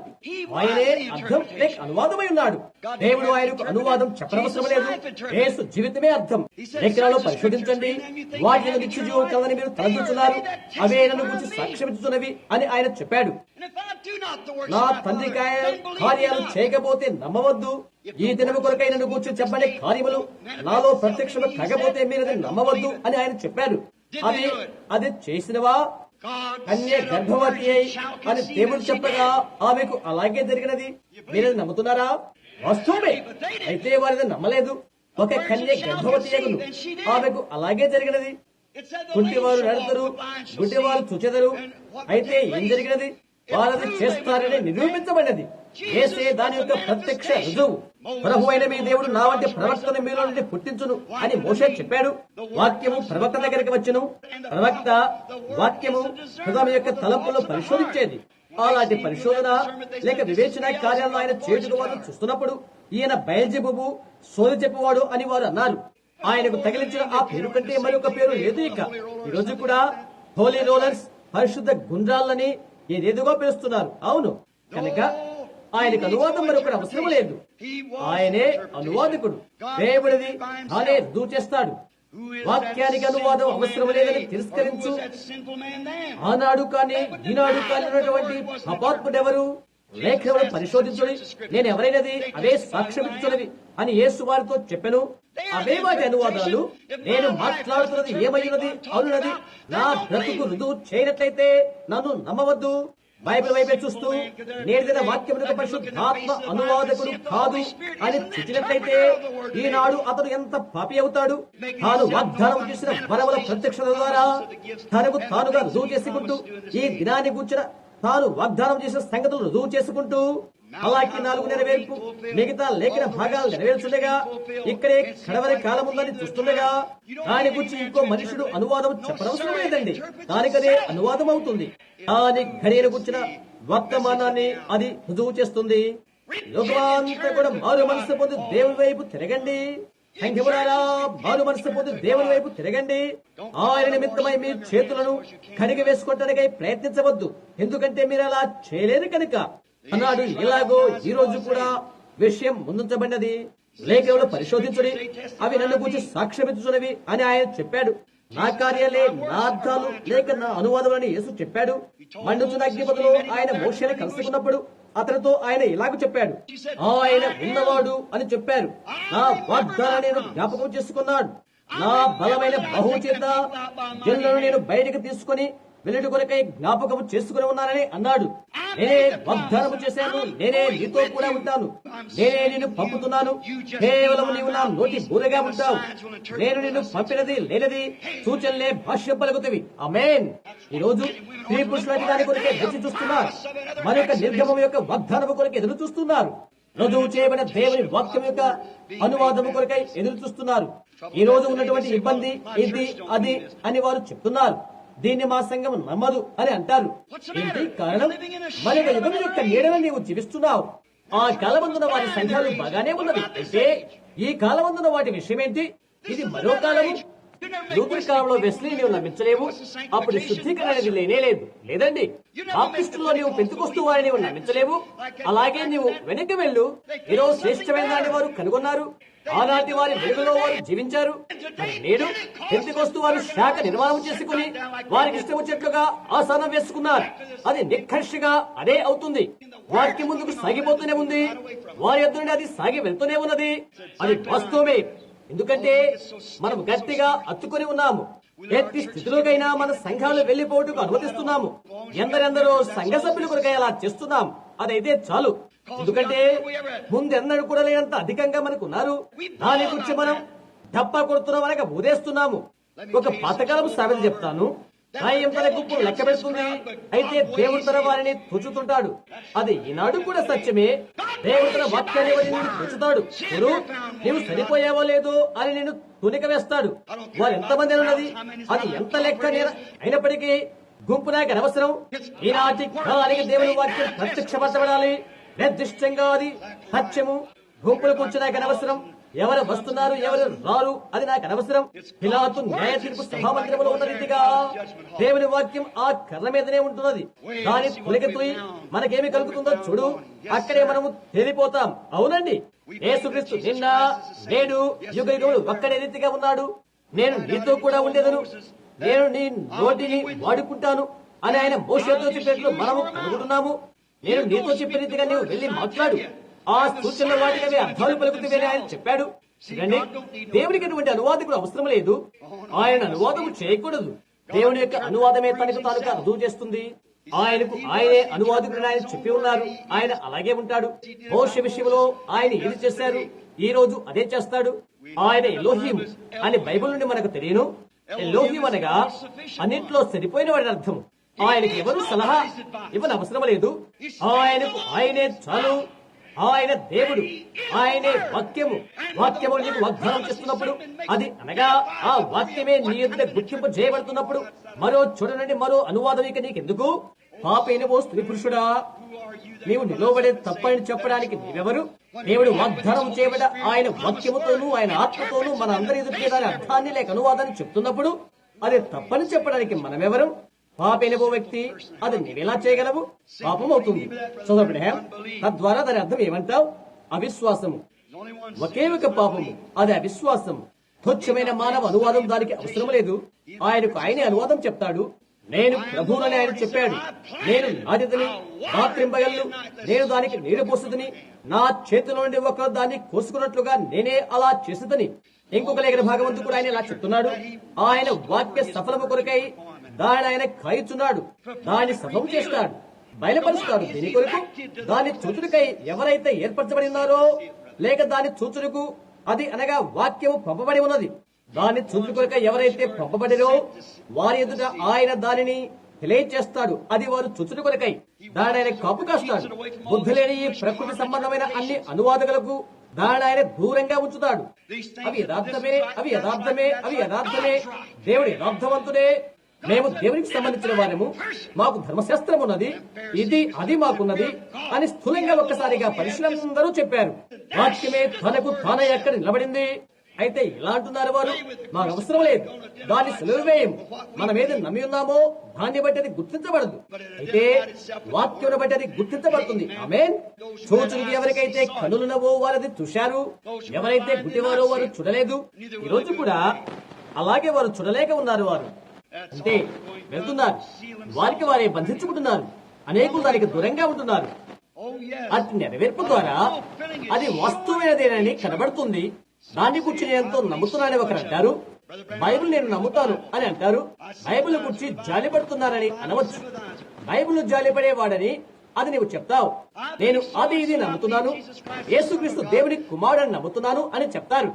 ఆయనే అర్థం లేక అనువాదమై ఉన్నాడు. దేవుడు ఆయనకు అనువాదం చెప్పనవసరం లేదు. యేసు జీవితమే అర్థం. లేఖనాల్లో పరిశోధించండి, వాటిని నిత్య జీవం కలని మీరు తలంచుతున్నారు, అవే నన్ను గురించి సాక్ష్యమిచ్చుతున్నవి అని ఆయన చెప్పాడు. నా తండ్రి కార్యాలు చేయకపోతే నమ్మవద్దు. ఈ దినము కొరకై నన్ను గురించి చెప్పని కార్యములు నాలో ప్రత్యక్షము కాకపోతే మీరు అది నమ్మవద్దు అని ఆయన చెప్పాడు. అది చేసినవా? కన్య గర్భవతి అని దేవుడు చెప్పగా ఆమెకు అలాగే జరిగినది. మీరు నమ్ముతున్నారా? వాస్తవమే. అయితే వారిని నమ్మలేదు. ఒక కన్య గర్భవతి అగును, ఆమెకు అలాగే జరిగినది. కుంటివారు నడుతురు, గుడ్డివారు చూచెదరు. అయితే ఏం జరిగినది? వారది చేస్తారని నిరూపించబడినది. యేసే దాని యొక్క ప్రత్యక్ష రుజువు. ప్రభు అయిన మీ దేవుడు నా వంటి ప్రవక్తను మీలో నుండి పుట్టించును అని మోషే చెప్పాడు. వాక్యము ప్రవక్త దగ్గరికి వచ్చును. ప్రవక్త వాక్యము హృదయం యొక్క తలంపులను పరిశోధించేది. అలాంటి పరిశోధన లేక వివేచన కార్యాలను ఆయన చేయుటకు వారు చూస్తున్నప్పుడు ఈయన బయల్జెబూబు, సోది చెప్పువాడు అని వారు అన్నారు. ఆయనకు తగిలించిన ఆ పేరు కంటే మరొక పేరు లేదు. ఇక ఈ రోజు కూడా హోలీ రోలర్స్, పరిశుద్ధ గుండ్రాలని ఏదేదిగో పిలుస్తున్నారు. అవును, కనుక ఆయనకు అనువాదం మరొకటి అవసరం లేదు. ఆయనే అనువాదకుడు. దేవుడిది తానే రుజువు చేస్తాడు. వాక్యానికి అనువాదం అవసరం లేదని తిరస్కరించు. ఆనాడు కానీ ఈనాడు కానీ ఉన్నటువంటి అపాత్ముడెవరు? లేఖను పరిశోధించుడి, నేను ఎవరైనది అవే సాక్ష్యమిచ్చున్నవి అని యేసు వారితో చెప్పెను. అవే వాటి అనువాదాలు. నేను మాట్లాడుతున్నది ఏమైనది అవునది నా బ్రతుకు రుజువు చేయనట్లయితే నన్ను నమ్మవద్దు. బైబిల్ వైపే చూస్తూ నేర్దిన వాక్యమునకు పరిశుద్ధాత్మ అనువాదకుడు కాదు అని చూచినట్లయితే ఈనాడు అతడు ఎంత పాపి అవుతాడు. తాను వాగ్దానం చేసిన వరముల ప్రత్యక్షత ద్వారా తనకు తానుగా రుజువు చేసుకుంటూ ఈ దినాన్ని కూర్చిన తాను వాగ్దానం చేసిన సంగతులు రుజువు చేసుకుంటూ అలాగే 4 నెరవేర్పు మిగతా లేఖన భాగాలు నెరవేర్చుండగా ఇక్కడే కడవరి కాలం ఉందని చూస్తుండగా దాని గురించి ఇంకో మనుషుడు అనువాదం చెప్పనవసరం లేదండి. దానికదే అనువాదం అవుతుంది. దాని ఘడియను కూర్చిన వర్తమానాన్ని అది రుజువు చేస్తుంది. లోకమంతా కూడా మారు మనసు పొంది దేవుని వైపు తిరగండి. సంఖ్యములారా, మారు మనసు పొంది దేవుని వైపు తిరగండి. ఆయన నిమిత్తమై మీ చేతులను కడిగి వేసుకోవటానికై ప్రయత్నించవద్దు, ఎందుకంటే మీరు అలా చేయలేరు కనుక అన్నాడు. ఇలాగో ఈ రోజు కూడా విషయం ముందుంచబడినది. లేఖలు పరిశోధించుడి, అవి నన్ను గురించి సాక్ష్యమిచ్చుచున్నవి అని ఆయన చెప్పాడు. నా కార్యాలే నా అర్థాలు లేక నా అనువాదములని యేసు చెప్పాడు. మండుచున్న అగ్నిపథలో ఆయన మోషేని కలుసుకున్నప్పుడు అతనితో ఆయన ఇలాగ చెప్పాడు, ఆయన ఉన్నవాడు అని చెప్పారు. నా వాగ్దానాన్ని నేను జ్ఞాపకం చేసుకున్నాడు. నా బలమైన బహువు చేత జనులను నేను బయటకు తీసుకుని వెలుడు కొరకై జ్ఞాపకం చేసుకుని ఉన్నానని అన్నాడు. నేనే వాగ్దానము చేశాను, నేనే నీతో కూడా ఉంటాను, నేనే నిన్ను పంపుతున్నాను. కేవలం నీవు నా నోటి బూరగా ఉంటావు. నేను నిన్ను పంపినది లేనిది సూచనలే భాష్యం పలుకుతవి. ఆమేన్. ఈ రోజు స్త్రీ పురుషుల దాని కొరకే వేచి చూస్తున్నారు. మరొక నిర్గమం యొక్క వాగ్దానము కొరకే ఎదురు చూస్తున్నారు. రుజువు చేయబడిన దేవుని వాక్యం యొక్క అనువాదము కొరకై ఎదురు చూస్తున్నారు. ఈ రోజు ఉన్నటువంటి ఇబ్బంది ఇది అది అని వారు చెప్తున్నారు. దీన్ని మా సంఘం నమ్మదు అని అంటారు. ఏంటి కారణం? మరొక యుగం యొక్క నీడన నీవు జీవిస్తున్నావు. ఆ కాలమందున వారి సంఘాలు బాగానే ఉన్నది. అయితే ఈ కాలమందున వాటి విషయం ఏంటి? ఇది మరో కాలము. లూథర్ కాలంలో వెస్లీ నీవు నమ్మించలేవు. అప్పుడు శుద్ధీకరణ అనేది లేనే లేదు. లేదండి, బాప్టిస్టులో నీవు పెంతుకొస్తూ వారిని నీవు నమ్మించలేవు. అలాగే నీవు వెనక్కి వెళ్ళు. ఈరోజు శ్రేష్టమైన దాన్ని వారు కనుగొన్నారు. ఆనాటి వారి వెలుగులో వారు జీవించారు. మరి నేడు పెంతుకొస్తూ వారు శాఖ నిర్మాణం చేసుకుని వారికి ఇష్టం వచ్చేట్లుగా ఆసనం వేసుకున్నారు. అది నిక్కర్షిగా అదే అవుతుంది. వారికి ముందుకు సాగిపోతూనే ఉంది. వారి యొద్ద నుండి అది సాగి వెళ్తూనే ఉన్నది. అది వాస్తవమే. ఎందుకంటే మనం గట్టిగా అత్తుకొని ఉన్నాము. ఎట్టి స్థితిలోకైనా మన సంఘాలు వెళ్లిపోటుకు అనుమతిస్తున్నాము. ఎందరెందరో సంఘ సభ్యుల కొరకై అలా చేస్తున్నాం. అదైతే చాలు. ఎందుకంటే ముందెన్నడూ కూడా లేనంత అధికంగా మనకు ఉన్నారు. దాని గురించి మనం డప్పా కొడుతున్నాం అనగా ఊదేస్తున్నాము. ఒక పాతకాలపు సామెత చెప్తాను. న్యాయం తన గుంపును లెక్క పెడుతుంది, అయితే దేవుడు తన వారిని తుచుతుంటాడు. అది ఈనాడు కూడా సత్యమే. దేవుడు తన వాక్యాన్ని నిన్ను తుచుతాడు. నీవు సరిపోయావో లేదో అని నిన్ను తునిక వేస్తాడు. వారు ఎంతమంది ఉన్నది, అది ఎంత లెక్క అయినప్పటికీ గుంపు నాకు అనవసరం. ఈనాటి కాలానికి దేవుని వాక్యం ప్రత్యక్షపరచబడాలి. నిర్దిష్టంగా అది సత్యము. గుంపులు కూర్చుని నాకు అనవసరం. ఎవరు వస్తున్నారు ఎవరు రారు అది నాకు అనవసరం. పిలాతు న్యాయ తీర్పు సభామందిరంలో ఉన్న రీతిగా దేవుని వాక్యం ఆ కర్ర మీదనే ఉంటున్నది. దాని తొలగిపోయి మనకేమి కలుగుతుందో చూడు. అక్కడే మనము తేలిపోతాం. అవునండి, యేసుక్రీస్తు నిన్న నేడు యుగయుగములు ఒక్కడే రీతిగా ఉన్నాడు. నేను నీతో కూడా ఉండేదను, నేను నీ నోటిని వాడుకుంటాను అని ఆయన మోషేతో చెప్పినట్లు మనము కనుగొంటున్నాము. నేను నీతో చెప్పిన రీతిగా నీవు వెళ్లి మాట్లాడు. ఆ సూచనల వాటికి అవి అర్థాలు పలుకుతుందని ఆయన చెప్పాడు. చూడండి, దేవునికి ఎటువంటి అనువాదకుడు అవసరం లేదు. ఆయన అనువాదం చేయకూడదు. దేవుని యొక్క అనువాదమే తనకు తానుగా రుజువు చేస్తుంది. ఆయనకు ఆయనే అనువాదకుడు ఆయన చెప్పి ఉన్నారు. ఆయన అలాగే ఉంటాడు. మోషే విషయంలో ఆయన ఏది చేశారు, ఈ రోజు అదే చేస్తాడు. ఆయన ఎలోహీం అని బైబిల్ నుండి మనకు తెలియను. ఎలోహీం అనగా అన్నింటిలో సరిపోయిన వాడి అర్థం. ఆయనకు ఎవరు సలహా ఇవ్వని అవసరం లేదు. ఆయనకు ఆయనే చాలు. ఆయన దేవుడు, ఆయనే వాక్యము. వాక్యము నీకు వాగ్దానం చేస్తున్నప్పుడు, అది అనగా ఆ వాక్యమే నీ ఎదుట గుర్తింపు చేయబడుతున్నప్పుడు, మరో చూడ నుండి మరో అనువాదం ఇక నీకెందుకు? పాపైన ఓ స్త్రీ పురుషుడా, నీవు నిలవబడే తప్పని చెప్పడానికి నీవెవరు? దేవుడు వాగ్దానం చేయబడ ఆయన వాక్యముతోనూ ఆయన ఆత్మతోనూ మన అందరి ఎదుటి దాని అర్థాన్ని లేక అనువాదాన్ని చెప్తున్నప్పుడు అది తప్పని చెప్పడానికి మనమెవరు? పాపైన ఓ వ్యక్తి, అది నీవెలా చేయగలవు? పాపం అవుతుంది. సోదరుడే, తద్వారా దాని అర్థం ఏమంటావు? అవిశ్వాసము. ఒకే ఒక పాపము, అది అవిశ్వాసము. తుచ్చమైన మానవ అనువాదం దానికి అవసరం లేదు. ఆయనకు ఆయనే అనువాదం చెప్తాడు. నేను ప్రభువునని ఆయన చెప్పాడు. నేను నాటిదని రాత్రింబగళ్ళు నేను దానికి నీరు పోసుదని, నా చేతిలో నుండి ఒకరు దాన్ని కోసుకున్నట్లుగా నేనే అలా చేసేదని. ఇంకొక లేఖన భాగవంతు కూడా ఆయన ఇలా చెప్తున్నాడు. ఆయన వాక్య సఫలము కొరకై దాని ఆయన కాయుచున్నాడు. దాన్ని సఫలం చేస్తాడు, బయలుపరుస్తాడు. దీని కొరకు దాని చూచుడికై ఎవరైతే ఏర్పరచబడి ఉన్నారో, లేక దాని చూచుడుకు, అది అనగా వాక్యము పంపబడి ఉన్నది. దాని చూచుడు కొరకై ఎవరైతే పంపబడిరో వారి ఎదుట ఆయన దానిని తెలియచేస్తాడు. అది వారు చూచుడు కొరకై దాని ఆయన కాపు కాస్తాడు. బుద్ధి లేని ఈ ప్రకృతి సంబంధమైన అన్ని అనువాదకులకు దాని ఆయన దూరంగా ఉంచుతాడు. అవి యథార్థమే, అవి యథార్థమే, అవి యథార్థమే. దేవుడు యథార్థవంతుడే. మేము దేవునికి సంబంధించిన వారము, మాకు ధర్మశాస్త్రం ఉన్నది, ఇది అది మాకున్నది అని స్థూలంగా ఒక్కసారిగా పరిశీలందరూ చెప్పారు. వాక్యమే తనకు తానే ఎక్కడ నిలబడింది. అయితే ఇలా అంటున్నారు వారు, మాకు అవసరం లేదు, దాన్ని సులువు వేయం, మనం ఏది నమ్మి ఉన్నామో దాన్ని బట్టి అది గుర్తించబడదు. అయితే వాక్యం బట్టి అది గుర్తించబడుతుంది. ఆమేన్. చూచునికి ఎవరికైతే కనులున్నవో వారది చూశారు, ఎవరైతే గుడ్డివారో వారు చూడలేదు. ఈ రోజు కూడా అలాగే వారు చూడలేక ఉన్నారు. వారు అంటే వెళ్తున్నారు, వారికి వారే బంధించుకుంటున్నారు, అనేకులు దానికి దూరంగా ఉంటున్నారు. అతి నెరవేర్పు ద్వారా అది వాస్తవమైనదేనని కనబడుతుంది. దాన్ని గురించి నేను ఎంతో నమ్ముతున్నానని ఒకరు అంటారు. బైబిల్ నేను నమ్ముతాను అని అంటారు. బైబిల్ గురించి జాలిపడుతున్నారని అనవచ్చు. బైబిల్ జాలిపడేవాడని అది నీవు చెప్తావు. నేను అది ఇది నమ్ముతున్నాను, యేసుక్రీస్తు దేవుని కుమారుడని నమ్ముతున్నాను అని చెప్తారు.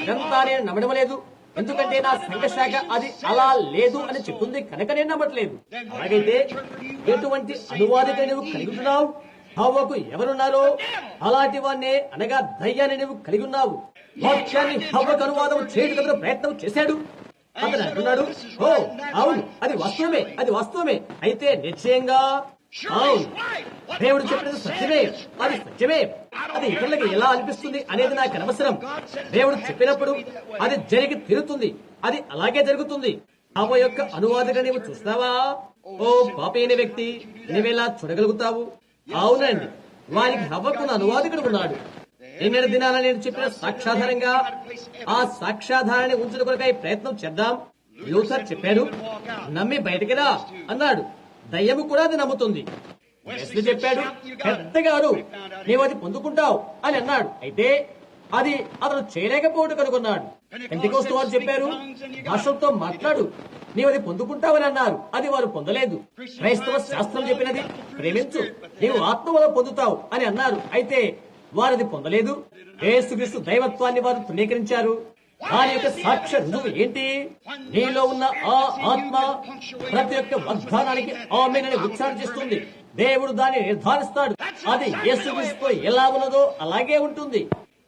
ఇదంతా నేను నమ్మడం లేదు, ఎందుకంటే నా సంఘశాఖ అది అలా లేదు అని చెప్తుంది కనుక నేను నమ్మట్లేదు. అలాగైతే ఎటువంటి అనువాదిక నువ్వు కలిగి ఉన్నావు? హవ్వకు ఎవరున్నారో అలాంటి వాడినే, అనగా దయ్యాన్ని నువ్వు కలిగి ఉన్నావు. వాక్యాన్ని హవ్వకు అనువాదం చేయడానికి ప్రయత్నం చేశాడు. అతను అంటున్నాడు, ఓ అవును, అది వాస్తవమే, అది వాస్తవమే. అయితే నిశ్చయంగా అవును, దేవుడు చెప్పినది సత్యమే, అది సత్యమే. అది ఇతరులకు ఎలా అనిపిస్తుంది అనేది నాకు అనవసరం. దేవుడు చెప్పినప్పుడు అది జరిగి తీరుతుంది, అది అలాగే జరుగుతుంది. హవ్వ యొక్క అనువాదగా నీవు చూస్తావా? ఓ పాపైన వ్యక్తి, నీవెలా చూడగలుగుతావు? అవునండి, వారికి హవ్వకున్న అనువాదకుడు ఉన్నాడు. నిన్నటి దినాన నేను చెప్పిన సాక్షాధారంగా ఆ సాక్ష్యాధారాన్ని ఉంచిన కొరకై ప్రయత్నం చేద్దాం. లూథర్ చెప్పాడు, నమ్మి బయటికి రా అన్నాడు. దయ్యము కూడా అది నమ్ముతుంది. వెస్లీ చెప్పాడు, పెద్దగారు నీవు అది పొందుకుంటావు అని అన్నాడు. అయితే అది అతను చేయలేకపోవడం కనుగొన్నాడు. పెంటెకోస్తు వారు చెప్పారు, భాషలతో మాట్లాడు, నీవు అది పొందుకుంటావని అన్నారు. అది వారు పొందలేదు. క్రైస్తవ శాస్త్రం చెప్పినది ప్రేమించు, నీవు ఆత్మలో పొందుతావు అని అన్నారు. అయితే వారది పొందలేదు. యేసుక్రీస్తు దైవత్వాన్ని వారు తృణీకరించారు. దాని యొక్క సాక్ష్య రుజువు ఏంటి? నీలో ఉన్న ఆ ఆత్మ ప్రతి ఒక్క వాగ్దానానికి ఆమేనని ఉచ్చారణ చేస్తుంది. దేవుడు దాన్ని నిర్ధారిస్తాడు. అది యేసుక్రీస్తుతో ఎలా ఉన్నదో అలాగే ఉంటుంది.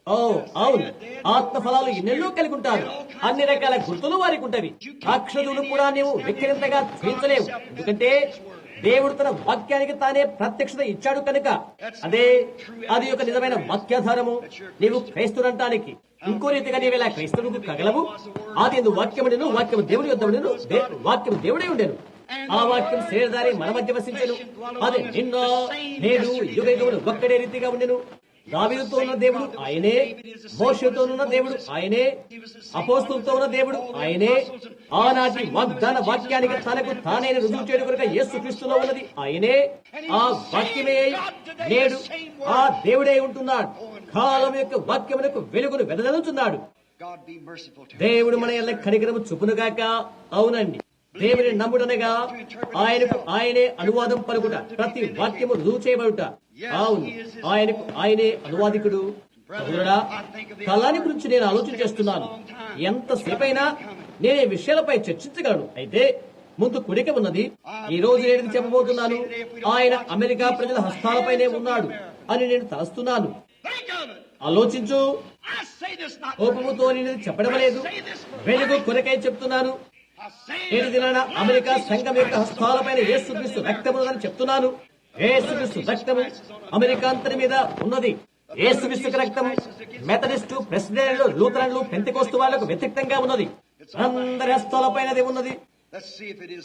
ఓ అవును, ఆత్మ ఫలాలు ఎన్నెన్నో కలిగి ఉంటారు. అన్ని రకాల గుర్తులు వారికి ఉంటవి. అక్షరులు కూడా నీవు వ్యక్తిగతంగా చేయించలేవు, ఎందుకంటే దేవుడు తన వాక్యానికి తానే ప్రత్యక్షత ఇచ్చాడు కనుక. అది ఒక నిజమైన వాక్యాధారము. నీవు క్రైస్తుడంటానికి ఇంకో రీతిగా నీవేలా క్రైస్తవులకు కగలవు? ఆది ఎందు వాక్యముండెను, వాక్యము దేవుడి యొద్ద ఉండెను, వాక్యము దేవుడే ఉండెను. ఆ వాక్యం శరీరధారి మన మధ్య వసించెను. అది నిన్న నేడు యుగ యుగములు ఒక్కడే రీతిగా ఉండెను. దావీదుతో ఉన్న దేవుడు ఆయనే, మోషేతో ఉన్న దేవుడు ఆయనే, అపోస్తులతో ఉన్న దేవుడు ఆయనే. ఆనాటి వాగ్దాన వాక్యానికి తనకు తానే రుజువు చేయడం కొరకు యేసుక్రీస్తులో ఉన్నది ఆయనే. ఆ వాక్యమే నేడు ఆ దేవుడే ఉంటున్నాడు. కాలం యొక్క వాక్యమునకు వెలుగును వెదజల్లుచున్నాడు. దేవుడు మన ఎల్ల కనికరము చూపునుగాక. అవునండి, దేవుని నమ్ముడనగా ఆయనకు ఆయనే అనువాదం పలుకుట, ప్రతి వాక్యము రుజువు చేయబడుట. అవును, ఆయనకు ఆయనే అనువాదికుడు. సహోదరుడా, కాలాన్ని గురించి నేను ఆలోచన చేస్తున్నాను. ఎంతసేపైనా నేను ఈ విషయాలపై చర్చించగలను. అయితే ముందు కుడిక ఉన్నది. ఈ రోజు నేను చెప్పబోతున్నాను, ఆయన అమెరికా ప్రజల హస్తాలపైనే ఉన్నాడు అని నేను తలస్తున్నాను. ఆలోచించు. కోపముతో నేను చెప్పడం లేదు, వెలుగు కొరకై చెప్తున్నాను. నేటి దినాన అమెరికా సంఘం యొక్క హస్తాలపైన యేసుక్రీస్తు రక్తము అని చెప్తున్నాను. యేసుక్రీస్తు రక్తము అమెరికా అంతటి మీద ఉన్నది. యేసుక్రీస్తు రక్తము మెథడిస్టు, ప్రెసిడెంట్లు, లూథరన్లు, పెంతెకోస్తు వాళ్లకు వ్యతిరేకంగా ఉన్నది. అందరి హస్తాలపైన అది ఉన్నది.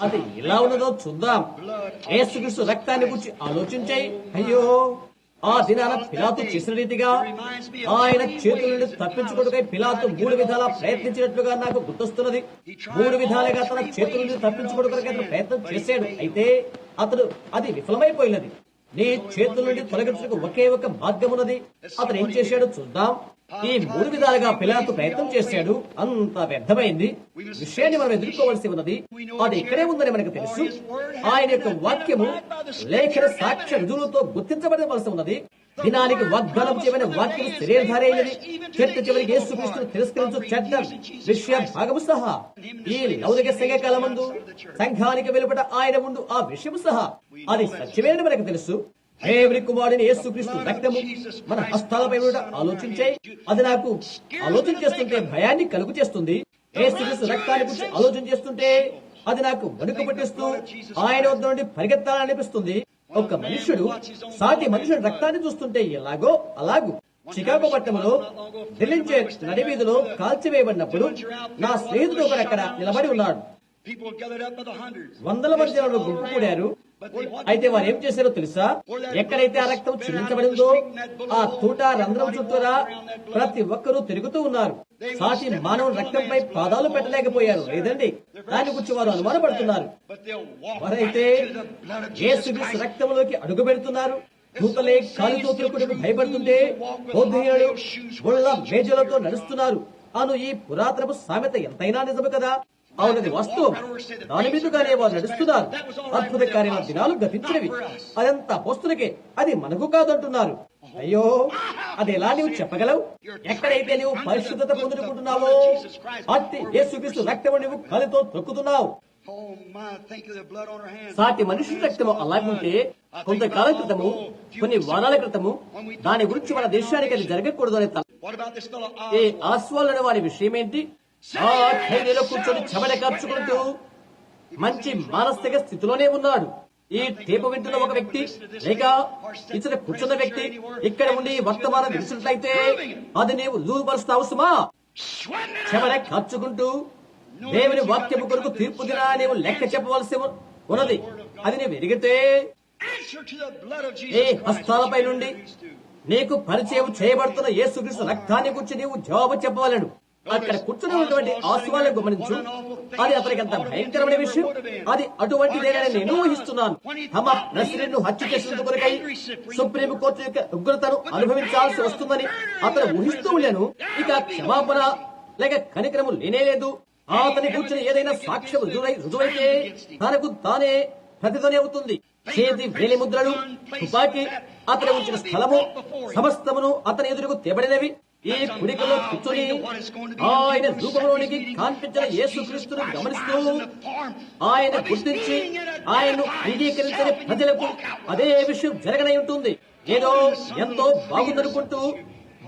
అది ఎలా ఉన్నదో చూద్దాం. యేసుక్రీస్తు రక్తాన్ని గురించి ఆలోచించాయి. అయ్యో, ఆ దినాన పిలాతు చేసిన రీతిగా ఆయన చేతుల నుండి తప్పించుకోవడకై పిలాతు 3 విధాలా ప్రయత్నించినట్లుగా నాకు గుర్తొస్తున్నది. 3 విధాలుగా తన చేతుల నుండి తప్పించుకోవడానికి అతను ప్రయత్నం చేశాడు. అయితే అతడు అది విఫలమైపోయినది. నీ చేతుల నుండి తొలగించడానికి ఒకే ఒక మార్గం ఉన్నది. అతను ఏం చేశాడో చూద్దాం. ఈ 3 విధాలుగా పిలాతు ప్రయత్నం చేశాడు, అంత వ్యర్థమైంది. విషయాన్ని మనం ఎదుర్కోవలసి ఉన్నది. అది ఇక్కడే ఉందని మనకు తెలుసు. ఆయన యొక్క వాక్యము లేఖన సాక్ష్య రుజువులతో గుర్తించబడవలసి ఉన్నది. దినానికి వాగ్దానం చేయబడిన వాక్యం శరీరధారి అయినది. చెట్టు చివరికి యేసుక్రీస్తును తిరస్కరించు చెడ్డ విషయ భాగము సహా ఈ లౌకిక సంఘకాలమందు సంఘానికి వెలుపట ఆయన ముందు ఆ విషయము సహా అది సత్యమేనని మనకు తెలుసు. దేవుని కుమారుడైన యేసుక్రీస్తు రక్తము మన హస్తాలపై ఆలోచించే అది నాకు ఆలోచన చేస్తుంటే భయాన్ని కలుగు చేస్తుంది. యేసుక్రీస్తు రక్తాన్ని గురించి ఆలోచన చేస్తుంటే అది నాకు వణుకు పట్టిస్తూ ఆయన వద్ద నుండి పరిగెత్తాలనిపిస్తుంది. ఒక మనుష్యుడు సాటి మనుషుడు రక్తాన్ని చూస్తుంటే ఎలాగో అలాగూ చికాగో పట్టణంలో ఢిల్లించే నడివీధిలో కాల్చివేయబడినప్పుడు నా స్నేహితుడు ఒకడు అక్కడ నిలబడి ఉన్నాడు. వందల మంది జనులు గుంపు కూడారు. అయితే వారు ఏం చేశారో తెలుసా? ఎక్కడైతే ఆ రక్తం చిందించబడిందో ఆ తూట రంధ్రం చుట్టూరా ప్రతి ఒక్కరూ తిరుగుతూ ఉన్నారు. సాటి మానవుని రక్తంపై పాదాలు పెట్టలేకపోయారు. లేదండి, దాని గురించి వారు అనుమానపడుతున్నారు. వారైతే యేసుక్రీస్తు రక్తంలోకి అడుగు పెడుతున్నారు. దూతలే కాలుతో తిరుగుటకు భయపడుతుంటే బౌద్ధీయులు ముళ్ళ మేజలతో నడుస్తున్నారు అను ఈ పురాతనపు సామెత ఎంతైనా నిజము కదా? అవునది వాస్తవం. దాని మీదుగానే వారు నడుస్తున్నారు. అద్భుత కార్యాల దినాలు గతించినవి. అదంతా పోస్తులకే, అది మనకు కాదంటున్నారు. అయ్యో, అది ఎలా నీవు చెప్పగలవు? ఎక్కడైతే నీవు పరిశుద్ధత పొందుకుంటున్నావో అట్టి యేసుక్రీస్తు రక్తము నీవు కాలితో తొక్కుతున్నావు. సాటి మనిషి రక్తము అలాగుంటే కొంతకాలం క్రితము, కొన్ని వారాల క్రితము దాని గురించి మన దేశానికి అది జరగకూడదు అనే ఏ ఆస్వాలన వారి విషయం ఏంటి? ఆ ఖైదీలో కూర్చొని చెమట కార్చుకుంటూ మంచి మానసిక స్థితిలోనే ఉన్నాడు. ఈ టేపు వింటున్న ఒక వ్యక్తి లేక ఇతర కూర్చున్న వ్యక్తి ఇక్కడ ఉండి వర్తమానం విడిచినట్లయితే అది నీవు రుజువుపరుస్తావు సుమా. చెమట కార్చుకుంటూ దేవుని వాక్యము కొరకు తీర్పు దినా నీవు లెక్క చెప్పవలసి ఉన్నది. అది నీవు ఎరిగితే ఏ హస్తాలపై నుండి నీకు పరిచయం చేయబడుతున్న యేసుక్రీస్తు రక్తాన్ని గురించి నీవు జవాబు చెప్పవలను. అక్కడ కూర్చుని ఉన్నటువంటి ఆస్వాలను గమనించు. అది అతనికి అంత భయంకరమైన విషయం. అది అటువంటిదేనని నేను ఊహిస్తున్నాను. తమ నసిరెడ్ను హత్య చేసినందుకు కొరకై సుప్రీం కోర్టు యొక్క ఉగ్రతను అనుభవించాల్సి వస్తుందని అతను ఊహిస్తూ ఉండేను. ఇక క్షమాపణ లేక కనికరము లేనేలేదు. అతని కూర్చుని ఏదైనా సాక్ష్యం రుజువైతే తనకు తానే ప్రతిధ్వని అవుతుంది. చేతి వేలి ముద్రలు, తుపాకీ, అతని ఉంచిన స్థలము సమస్తమును అతని ఎదురుకు తేబడినవి. ఈ కుడికలో కూర్చొని ఆయన రూపంలోనికి కాన్పించిన యేసుక్రీస్తును గమనిస్తూ ఆయన గుర్తించి ఆయన్ను అంగీకరించని ప్రజలకు అదే విషయం జరగనై ఉంటుంది. ఏదో ఎంతో బాగుందనుకుంటూ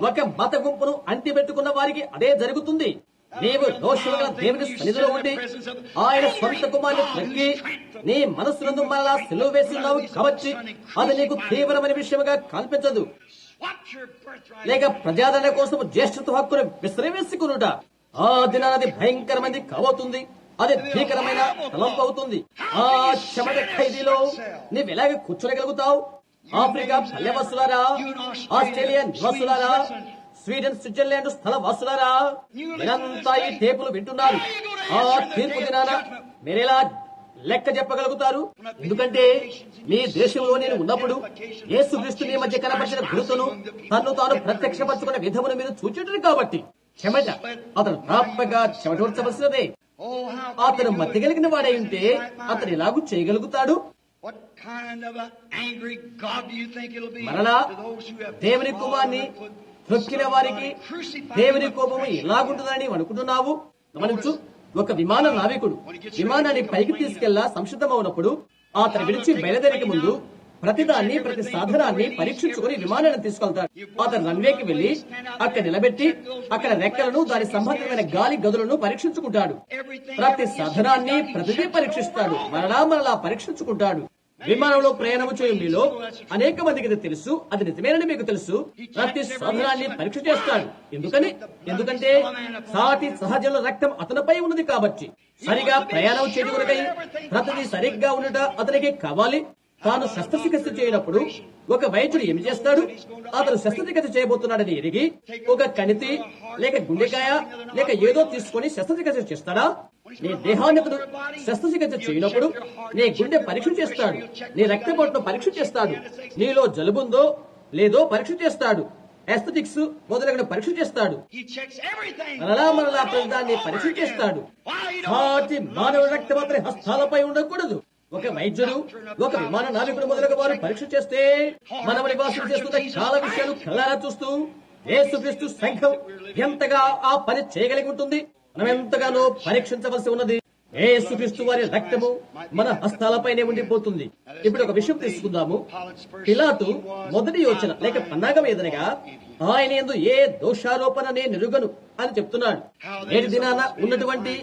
ఒక మత గుంపును అంటిపెట్టుకున్న వారికి అదే జరుగుతుంది. నీవు దోషులుగా దేవుని సన్నిధిలో ఉండి ఆయన స్వంత కుమారుని తగ్గి నీ మనస్సునందు మరలా సెలవు వేస్తున్నావు కాబట్టి అది నీకు తీవ్రమైన విషయముగా కల్పించదు. లేక ప్రజాదరణ కోసం జ్యేష్ఠత్వ హక్కును విశ్రవేసుకునుట ఆ దినానది భయంకరమైనది కావుతుంది. అది భీకరమైన తలంపు అవుతుంది. ఆ చెమట ఖైదీలో నీవెలాగ కూర్చోగలుగుతావు? ఆఫ్రికా పల్లెవాసులారా, ఆస్ట్రేలియా నివాసులారా, స్వీడన్, స్విట్జర్లాండ్ స్థల వాసులారా, మీరంతా ఈ టేపులు వింటున్నారు. ఆ తీర్పు దినాన మీరెలా లెక్క చెప్పగలుగుతారు? ఎందుకంటే మీ దేశంలో నేను ఉన్నప్పుడు యేసుక్రీస్తు మీ మధ్య కనపరిచిన గురుతును తన్ను తాను ప్రత్యక్షపరచుకున్న విధమును మీరు చూచేటది కాబట్టి చెమట అతను తప్పగా చెమటోడ్చవలసినదే. అతను మధ్య కలిగిన వాడై ఉంటే అతను ఎలాగూ చేయగలుగుతాడు? మరలా దేవుని కుమార్ని తొక్కిన వారికి దేవుని కోపము ఎలాగుంటుందని అనుకుంటున్నావు? గమనించు, ఒక విమాన నావికుడు విమానాన్ని పైకి తీసుకెళ్లా సంసిద్ధమవునప్పుడు అతను విడిచి బయలుదేరక ముందు ప్రతిదాన్ని, ప్రతి సాధనాన్ని పరీక్షించుకుని విమానాన్ని తీసుకెళ్తాడు. అతను రన్వేకి వెళ్లి అక్కడ నిలబెట్టి అక్కడ రెక్కలను, దాని సంబంధమైన గాలి గదులను పరీక్షించుకుంటాడు. ప్రతి సాధనాన్ని ప్రతిదీ పరీక్షిస్తాడు. మరలా పరీక్షించుకుంటాడు. విమానంలో ప్రయాణం చేయడం మీలో అనేక మందికి ఇది తెలుసు. అది నిజమేనని మీకు తెలుసు. ప్రతి సాధనాన్ని పరీక్ష చేస్తాడు. ఎందుకంటే సాటి సహజల రక్తం అతనిపై ఉన్నది కాబట్టి. సరిగా ప్రయాణం చేయకూడదై ప్రతిదీ సరిగ్గా ఉండట అతనికి కావాలి. తాను శస్త్రచికిత్స చేయనప్పుడు ఒక వైద్యుడు ఏమి చేస్తాడు? అతను శస్త్రచికిత్స చేయబోతున్నాడని ఎరిగి ఒక కణితి లేక గుండెకాయ లేక ఏదో తీసుకుని శస్త్రచికిత్స చేస్తాడా? నీ దేహాన్ని అతను శస్త్రచికిత్స చేయనప్పుడు నీ గుండె పరీక్ష చేస్తాడు, నీ రక్తపోటును పరీక్ష చేస్తాడు, నీలో జలుబుందో లేదో పరీక్ష చేస్తాడు, ఎస్థెటిక్స్ మొదలైన పరీక్ష చేస్తాడు. మరలా దాన్ని పరీక్ష చేస్తాడు. మానవ రక్తం అతని హస్తాలపై ఉండకూడదు. ఒక వైద్యుడు, ఒక విమాన నావికుడు మొదలగు వారు పరీక్ష చేస్తే మనం నివాసం చేస్తున్న చాలా విషయాలు కళ్ళారా చూస్తూ యేసుక్రీస్తు సంఘం ఎంతగా ఆ పని చేయగలిగి ఉంటుంది. మనం ఎంతగానో పరీక్షించవలసి ఉన్నది. యేసుక్రీస్తు వారి రక్తము మన హస్తాలపైనే ఉండిపోతుంది. ఇప్పుడు ఒక విషయం తీసుకుందాము. పిలాతు మొదటి యోచన లేక పన్నాగం ఏదనగా ఆయన యందు ఏ దోషారోపణ నేను ఎరుగను అని చెప్తున్నాడు. నేటి దినాన ఉన్నటువంటి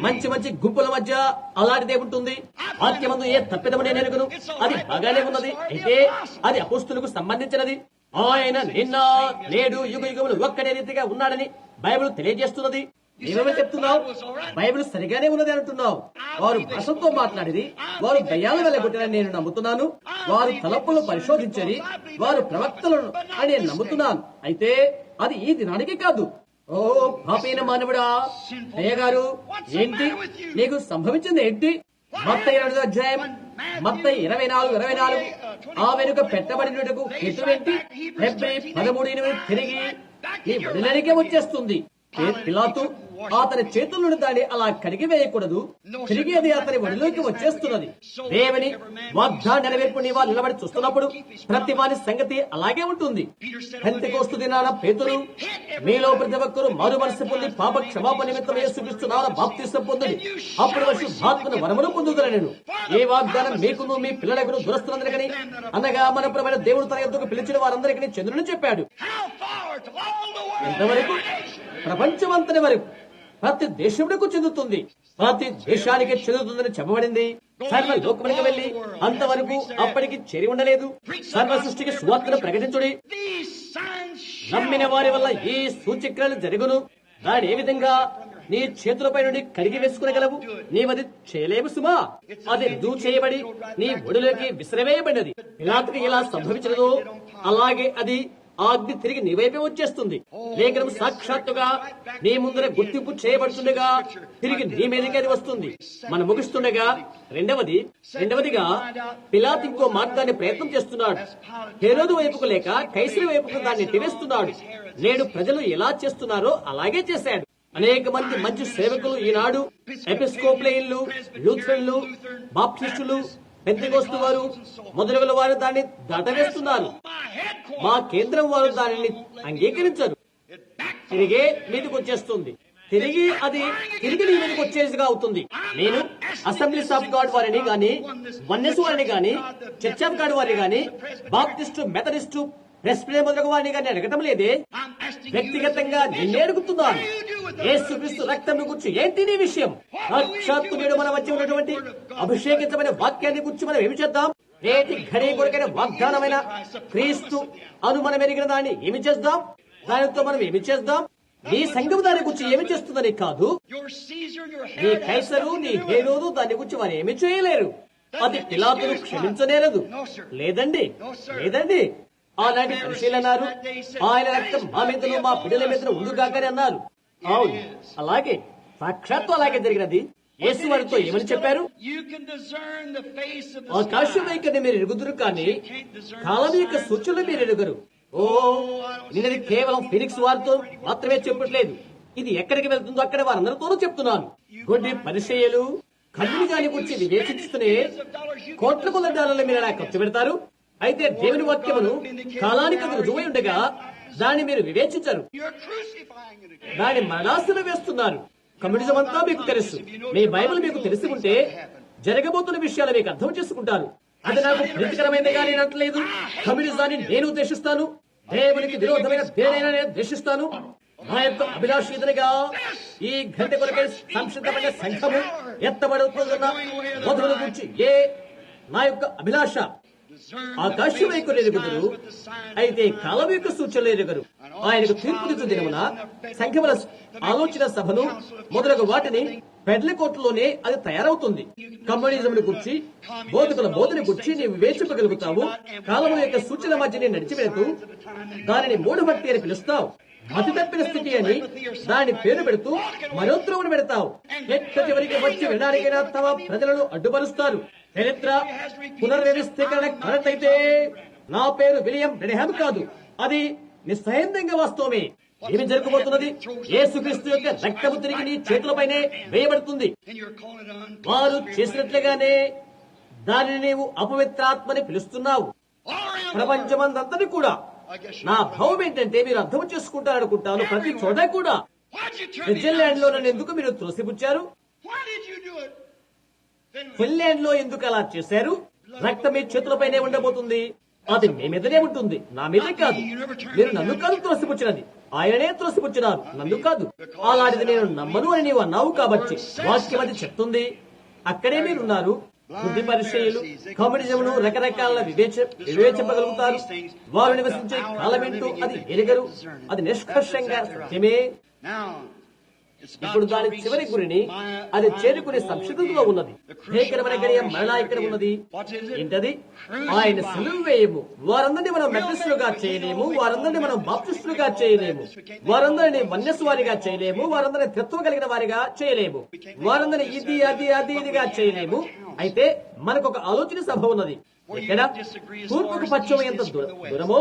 మంచి మంచి గుంపుల మధ్య అలాంటిదే ఉంటుంది. వాక్యమందు ఏ తప్పిదము నేను ఎరుగను, అది బాగానే ఉన్నది. అయితే అది అపోస్తులకు సంబంధించినది. ఆయన నిన్న నేడు యుగ యుగములు ఒక్కడే రీతిగా ఉన్నాడని బైబిల్ తెలియజేస్తున్నది. ఏమేమి చెప్తున్నావు? బైబిల్ సరిగానే ఉన్నది అంటున్నావు. వారు భాషతో మాట్లాడేది, వారు దయ్యాలు వెళ్ళగొట్టారని నేను నమ్ముతున్నాను. వారు తలపులు పరిశోధించని వారు ప్రవక్తలను అని నేను నమ్ముతున్నాను. అయితే అది ఈ దినానికి కాదు. ఓ పాపైన మానవుడా, అయ్యగారు ఏంటి నీకు సంభవించింది ఏంటి? మత్తయి 2వ అధ్యాయం, మత్తయి 24:24 ఆ వెనుక పెట్టబడినకు ఎటువంటి February 13 తిరిగి ఈ వడిలోనికే వచ్చేస్తుంది. పిలాతు అతని చేతుల నుండి దాన్ని అలా కడిగి వేయకూడదు. తిరిగి అది అతని వడిలోకి వచ్చేస్తున్నది. దేవుని వాగ్దాన నెరవేర్పు నీవా నిలబడి చూస్తున్నప్పుడు ప్రతి వారి సంగతి అలాగే ఉంటుంది. పెంతెకోస్తు దినాన పేతురు, మీలో ప్రతి ఒక్కరూ మారు మనసు పొంది పాప క్షమాపణ నిమిత్తం యేసుక్రీస్తు నామమున బాప్తిసం పొందుడి, అప్పుడు పరిశుద్ధాత్మను వరమును పొందుదురని నేను. ఏ వాగ్దానం మీకును మీ పిల్లలకు దురస్తులందరికీ అనగా మన ప్రభువైన దేవుడు తన యొద్దకు పిలిచిన వారందరికీ చెందునని చెప్పాడు. ఎంతవరకు? ప్రపంచమంతటి వరకు, ప్రతి దేశమునకు చెందుతుంది, ప్రతి దేశానికి చెందుతుందని చెప్పబడింది. సర్వ లోకములకు వెళ్లి అంతవరకు అప్పటికి చేరి ఉండలేదు. సర్వ సృష్టికి సువార్తను ప్రకటించుడి, నమ్మిన వారి వల్ల ఈ సూచక్రియలు జరుగును. దాని ఏ విధంగా నీ చేతులపై నుండి కడిగి వేసుకునగలవు? నీవది చేయలేవు సుమా. అది రుజువు చేయబడి నీ ఒడిలోకి విసిరవేయబడినది. పిలాతుకి ఎలా సంభవించదో అలాగే అది ఆ అగ్ని తిరిగి నీ వైపే వచ్చేస్తుంది. లేఖనం సాక్షాత్తుగా నీ ముందర గుర్తింపు చేయబడుతుండగా తిరిగి నీ మీదకి అది వస్తుంది. మనం ముగిస్తుండగా రెండవదిగా పిలాతు ఇంకో మార్గాన్ని ప్రయత్నం చేస్తున్నాడు. హేరోదు వైపుకు లేక కైసరి వైపుకు దాన్ని నెట్టివేస్తున్నాడు. నేడు ప్రజలు ఎలా చేస్తున్నారో అలాగే చేశాడు. అనేక మంది మంచి సేవకులు ఈనాడు ఎపిస్కోప్లేయిన్లు, లూథరన్లు, బాప్టిస్టులు, పెంతెకోస్తు వారు మొదలగుల వారు దాన్ని దాటవేస్తున్నారు. మా కేంద్రం వారు దానిని అంగీకరించరు. తిరిగే మీదకి వచ్చేస్తుంది. తిరిగి నీ మీదకి వచ్చేసిగా అవుతుంది. నేను అసెంబ్లీస్ ఆఫ్ గాడ్ వారిని గాని, వన్నెస్ వారిని గాని, చర్చ్ ఆఫ్ గాడ్ వారిని గాని, బాప్టిస్టు, మెథడిస్టు, ప్రెస్బిటేరియన్ మొదలగు వారిని గాని అడగటం లేదే. వ్యక్తిగతంగా నిన్నే అడుగుతున్నాను. యేసుక్రీస్తు రక్తం గురించి ఏంటి నీ విషయం? సాక్షాత్తు నేడు మన మధ్య ఉన్నటువంటి అభిషేకించమైన వాక్యాన్ని గురించి మనం ఏమి చేద్దాం? నేటి ఘడి కొరకైన వాగ్దానమైన క్రీస్తు అను మనం ఎరిగిన దాన్ని ఏమి చేద్దాం? దానితో మనం ఏమి చేద్దాం? నీ సంఘం దాని గురించి ఏమి చేస్తుందని కాదు. నీ కైసరు, నీ హేరోదు దాని గురించి వారు ఏమి చేయలేరు. అది పిలాతును క్షమించనేరదు. లేదండి. అలాంటి పరిశీలన అన్నారు. ఆయన రక్తం మా మీదను మా బిడ్డల మీదను ఉండుగాకని అన్నారు. అవును, అలాగే సాక్షాత్తు అలాగే జరిగినది. యేసు వారితో ఏమని చెప్పారు? ఆకాశ వైఖరిని మీరు ఎరుగుదురు, కానీ కాలం యొక్క సూచనలు మీరు ఎరుగరు. ఓ, నేనది కేవలం ఫినిక్స్ వారితో మాత్రమే చెప్పట్లేదు. ఇది ఎక్కడికి వెళ్తుందో అక్కడ వారందరితోనూ చెప్తున్నాను. కొన్ని పరిచయలు కన్నుని దాని గురించి వివేచిస్తూనే కోట్ల $100 మీరు ఎలా ఖర్చు పెడతారు? అయితే దేవుని వాక్యమును కాలానికి అది రుజువై ఉండగా దాన్ని మీరు వివేచించరు, దాని మరణాశను వేస్తున్నారు. కమ్యూనిజం అంతా మీకు తెలుసు. మీ బైబిల్ మీకు తెలిసి ఉంటే జరగబోతున్న విషయాలు మీకు అర్థం చేసుకుంటారు. అది నాకు ప్రీతికరమైనది కానీ అనట్లేదు. కమ్యూనిజాన్ని నేను ద్వేషిస్తాను. దేవునికి విరోధమైన దేనైనా నేను ద్వేషిస్తాను. నా యొక్క అభిలాషితునిగా ఈ గంట కొరకై సంసిద్ధమైన సంఘము ఎత్తబడుతున్న మొదలు గురించి నా యొక్క అభిలాష ఆకాశం వైఖరి ఎరుగుదురు, అయితే కాలం యొక్క సూచనలు ఎరుగరు. ఆయనకు తీర్పు దిద్దు దినమున సంఘముల ఆలోచన సభను మొదలగు వాటిని పెడ్లకోట్లోనే అది తయారవుతుంది. కమ్యూనిజంను గురించి, బోధకుల బోధన గురించి నీవు వివేచింపగలుగుతావు. కాలము యొక్క సూచన మధ్య నడిచి వెళుతూ దానిని మూఢభక్తి అని పిలుస్తావు. మతి తప్పిన స్థితి అని దాని పేరు పెడుతూ మరో త్రోవను పెడతావు. చివరికి వచ్చి వినడానికైనా తమ ప్రజలను అడ్డుపరుస్తారు. చరిత్ర పునర్వ్యవస్థీకరణ కరెక్ట్ అయితే నా పేరు విలియం బ్రెనహాం కాదు, అది నిస్సందేహంగా వాస్తవమే. ఏమి జరగబోతున్నది? యేసుక్రీస్తు యొక్క రక్తము తిరిగి నీ చేతులపైనే వేయబడుతుంది. వారు చేసినట్లుగానే దానిని నీవు అపవిత్రాత్మని పిలుస్తున్నావు. ప్రపంచమందంతని కూడా నా భావం ఏంటంటే మీరు అర్థం చేసుకుంటారనుకుంటాను. ప్రతి చోట కూడా స్విట్జర్లాండ్ లో నన్ను ఎందుకు మీరు త్రోసిపుచ్చారు? Why did you do it? Finland లో ఎందుకు అలా చేశారు? రక్తం మీ చేతులపైనే ఉండబోతుంది. అది మీ మీదనే ఉంటుంది, నా మీదే కాదు. మీరు నన్ను కాదు త్రోసిపుచ్చినది, ఆయననే త్రోసిపుచ్చినారు, నన్ను కాదు. అలాంటిది నేను నమ్మను అని నీవు అన్నావు కాబట్టి వాక్యం అది చెప్తుంది. అక్కడే మీరున్నారు. బుద్ధి పరిచయులు కమ్యూనిజంను రకరకాల వివేచింపగలుగుతారు. వారు నివసించే కాలమేంటో అది ఎరగరు. అది నిష్కర్షంగా సత్యమే. ఇప్పుడు దాని చివరి గురిని అది చేరుకునే సంసిద్ధతలో ఉన్నది. భయంకరమైన గడియ మరలా ఇక్కడ ఉన్నది. ఏంటది? ఆయన సిలువ వేయము. వారందరినీ మనం మెథడిస్టులుగా చేయలేము, వారందరినీ మనం బాప్టిస్టులుగా చేయలేము, వారందరినీ వన్యస్వారిగా చేయలేము, వారందరినీ తత్వం కలిగిన వారిగా చేయలేము, వారందరినీ ఇది అది అది ఇదిగా చేయలేము. అయితే మనకు ఒక ఆలోచన సభ ఉన్నది. ఎక్కడ? తూర్పుకు పశ్చిమ ఎంత దూరమో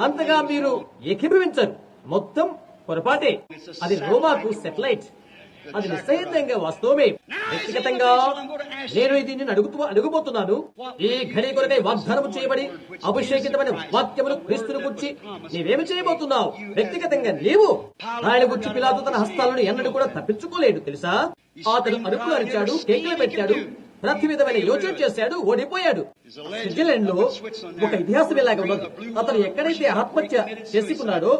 అంతగా మీరు ఏకీభవించరు. మొత్తం పొరపాటే. అది రోమాకు సెటిలైట్. అది నిశ్చయంగా వాస్తవమే. వ్యక్తిగతంగా నేను దీన్ని అడుగుపోతున్నాను. ఈ ఘడి కొరకై వాగ్దానం చేయబడి అభిషేకితమైన వాక్యములు క్రీస్తును గురించి నీవేమి చేయబోతున్నావు? వ్యక్తిగతంగా నీవు ఆయన గురించి పిలాతు తన హస్తాలను ఎన్నడూ కూడా తప్పించుకోలేడు, తెలుసా? అతను అరుపులు అరిచాడు, కేకులు పెట్టాడు, ప్రతి విధమైన యోచన చేశాడు, ఓడిపోయాడు. స్విట్జర్లాండ్ లో ఒక ఇతిహాసం ఇలాగ ఉన్నది. అతను ఎక్కడైతే ఆత్మహత్య చేసుకున్నాడో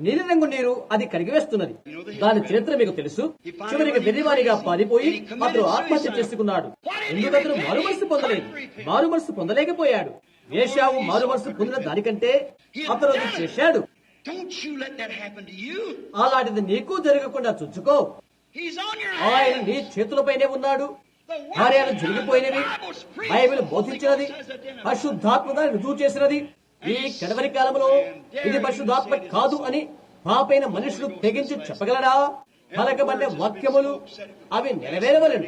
నీలిరంగు నీరు అది కరిగివేస్తున్నది. దాని చరిత్ర మీకు తెలుసు. చివరికి వెర్రివారిగా పారిపోయి అతను ఆత్మహత్య చేసుకున్నాడు. ఎందుకు అతను మారుమనసు పొందలేదు? మారుమనసు పొందలేకపోయాడు. ఏశావు మారుమనసు పొందిన దానికంటే అతను అది చేశాడు. అలాంటిది నీకు జరగకుండా చూసుకో. ఆయన నీ చేతులపైనే ఉన్నాడు. కార్యాలు జరిగిపోయినవి. బైబిల్ బోధించినది, పరిశుద్ధాత్మ రుజువు చేసినది. ఈ కడవరి కాలంలో ఇది పరిశుద్ధాత్మ కాదు అని పాపైన మనుషులు తెగించి చెప్పగలరా? పలకబడ్డ వాక్యములు అవి నెరవేరవలను.